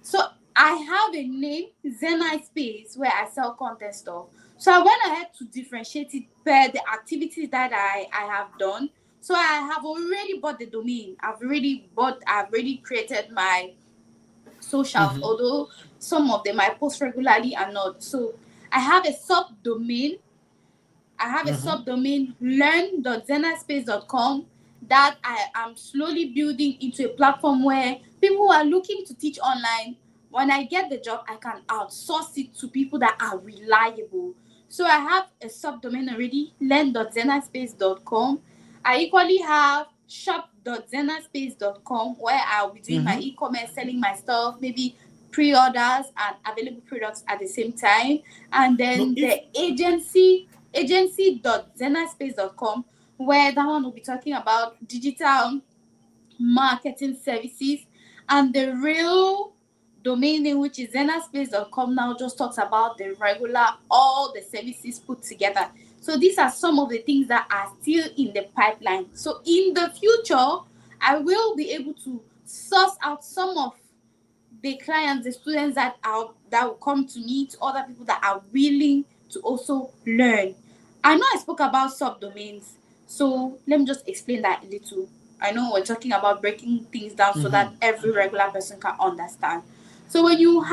So I have a name, Zenai Space, where I sell content stuff. So I went ahead to differentiate it per the activities that I have done. So I have already bought the domain. I've already created my socials, Mm-hmm. although some of them I post regularly and not. So I have a subdomain. I have a Mm-hmm. subdomain learn.zenaspace.com that I am slowly building into a platform where people who are looking to teach online, when I get the job, I can outsource it to people that are reliable. So I have a subdomain already, learn.zenaspace.com. I equally have shop.zenaspace.com where I'll be doing my Mm-hmm. e-commerce, selling my stuff, maybe pre-orders and available products at the same time. And No, then if the agency.zenaspace.com, where that one will be talking about digital marketing services. And the real domain name, which is zenaspace.com, now just talks about the regular, all the services put together. So these are some of the things that are still in the pipeline. So in the future, I will be able to source out some of the clients, the students that will come to me, to other people that are willing to also learn. I know I spoke about subdomains, so let me just explain that a little. I know we're talking about breaking things down so that Mhm. every regular person can understand. So when you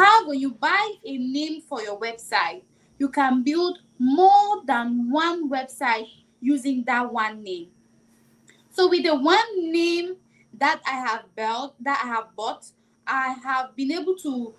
buy a name for your website, you can build more than one website using that one name. So with the one name that I have bought, I have been able to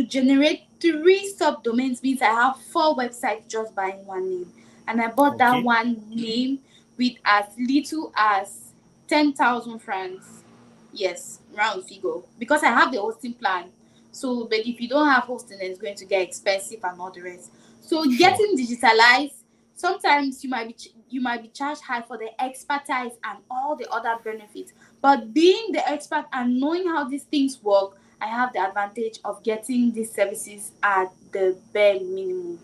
generate 3 subdomains, means I have 4 websites just buying one name. And I bought that Okay. one name with as little as 10,000 francs. Yes, round figure. Because I have the hosting plan. So, but if you don't have hosting, then it's going to get expensive and all the rest. So, Sure. getting digitalized, sometimes you might be charged high for the expertise and all the other benefits. But being the expert and knowing how these things work, I have the advantage of getting these services at the bare minimum.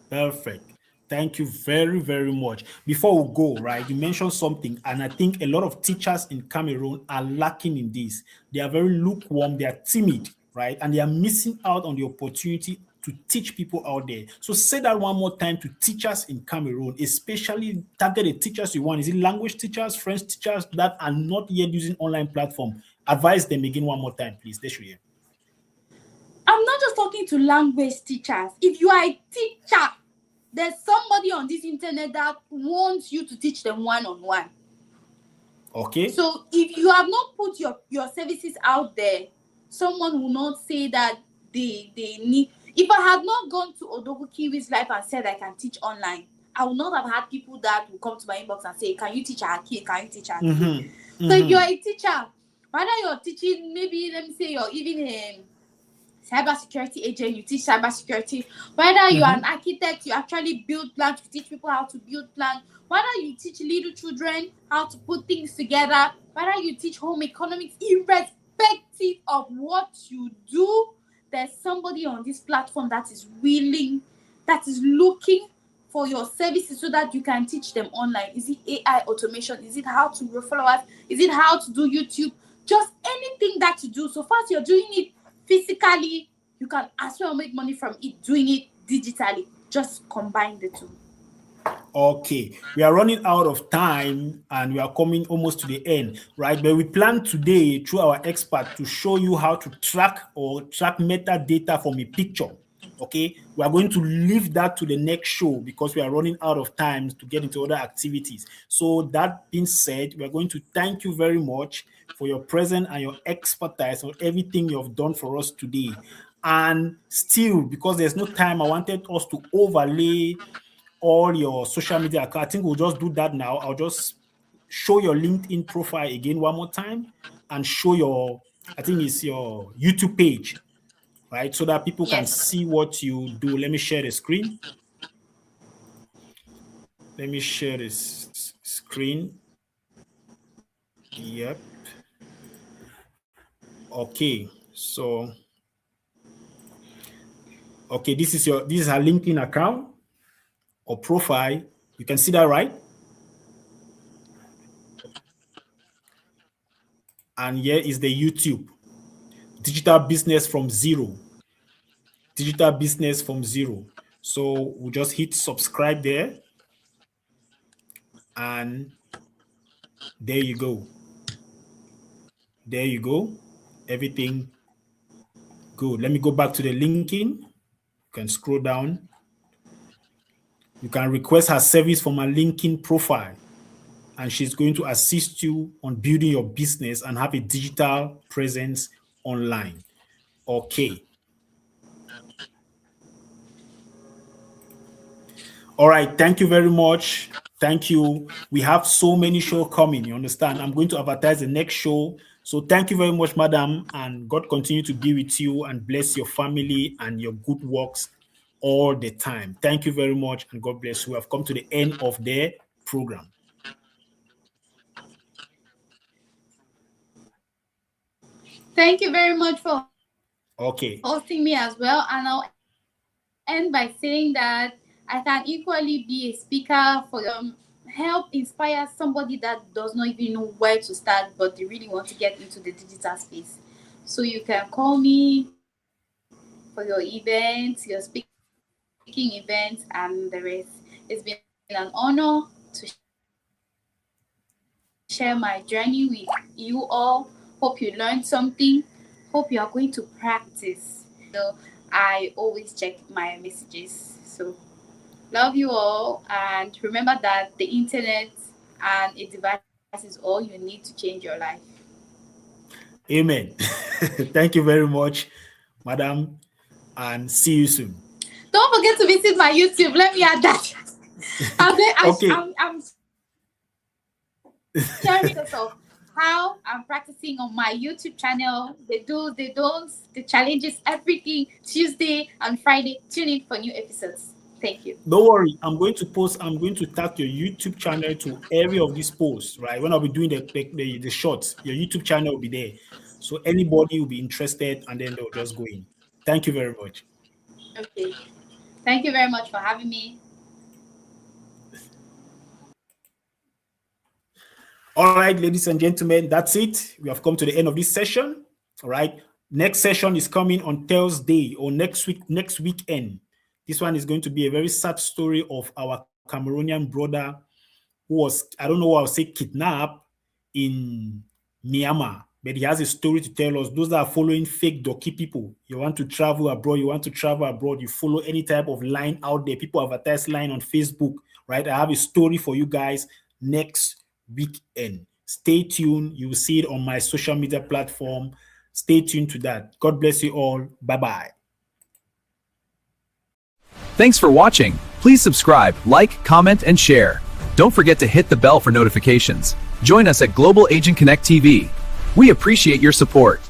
Perfect. Thank you very, very much. Before we go, right, you mentioned something, and I think a lot of teachers in Cameroon are lacking in this. They are very lukewarm, they are timid, right, and they are missing out on the opportunity to teach people out there. So say that one more time to teachers in Cameroon, especially targeted teachers you want. Is it language teachers, French teachers that are not yet using online platform? Advise them again one more time, please. They should hear. I'm not just talking to language teachers. If you are a teacher, there's somebody on this internet that wants you to teach them one-on-one. Okay. So if you have not put your services out there, someone will not say that they need. If I had not gone to Odogu Kiwi's life and said I can teach online, I would not have had people that will come to my inbox and say, can you teach our kid? Can you teach our kid? So if you're a teacher, whether you're teaching, maybe let me say you're even a cybersecurity agent, you teach cybersecurity. Whether you're an architect, you actually build plans, you teach people how to build plans. Whether you teach little children how to put things together, whether you teach home economics, irrespective of what you do, there's somebody on this platform that is willing, that is looking for your services so that you can teach them online. Is it AI automation? Is it how to grow followers? Is it how to do YouTube? Just anything that you do. So far as you're doing it physically, you can as well make money from it doing it digitally. Just combine the two. Okay, we are running out of time and we are coming almost to the end, right? But we plan today through our expert to show you how to track metadata from a picture. Okay, we are going to leave that to the next show because we are running out of time to get into other activities. So that being said, we are going to thank you very much for your presence and your expertise on everything you have done for us today. And still, because there's no time, I wanted us to overlay all your social media accounts. I think we'll just do that now. I'll just show your LinkedIn profile again one more time and show your, I think it's your YouTube page, right? So that people can see what you do. Let me share the screen. Let me share this screen. Yep. Okay. So, okay, this is her LinkedIn account or profile. You can see that, right? And here is the YouTube. Digital business from zero. Digital business from zero. So we'll just hit subscribe there. And there you go. There you go. Everything good. Let me go back to the LinkedIn. You can scroll down. You can request her service from her LinkedIn profile. And she's going to assist you on building your business and have a digital presence online. Okay. All right. Thank you very much. Thank you. We have so many shows coming. You understand? I'm going to advertise the next show. So thank you very much, madam. And God continue to be with you and bless your family and your good works all the time. Thank you very much. And God bless you. We have come to the end of the program. Thank you very much for Okay. hosting me as well. And I'll end by saying that I can equally be a speaker for help inspire somebody that does not even know where to start, but they really want to get into the digital space. So you can call me for your events, your speaking events, and the rest. It's been an honor to share my journey with you all. Hope you learned something. Hope you are going to practice. So I always check my messages. So love you all, and remember that the internet and a device is all you need to change your life. Amen. Thank you very much, madam, and see you soon. Don't forget to visit my YouTube. Let me add that. Okay. I'm Share with us of how I'm practicing on my YouTube channel, the do's, the don'ts, the challenges, everything. Tuesday and Friday. Tune in for new episodes. Thank you. Don't worry, I'm going to tag your YouTube channel to every of these posts, right? When I'll be doing the shorts, your YouTube channel will be there. So anybody will be interested and then they'll just go in. Thank you very much. Okay. Thank you very much for having me. All right, ladies and gentlemen, that's it. We have come to the end of this session. All right. Next session is coming on Thursday or next weekend. This one is going to be a very sad story of our Cameroonian brother who was, I don't know what I'll say, kidnapped in Myanmar. But he has a story to tell us. Those that are following fake donkey people, you want to travel abroad, you follow any type of line out there. People advertise line on Facebook, right? I have a story for you guys next weekend. Stay tuned. You will see it on my social media platform. Stay tuned to that. God bless you all. Bye-bye. Thanks for watching. Please subscribe, like, comment, and share. Don't forget to hit the bell for notifications. Join us at Global Agent Connect TV. We appreciate your support.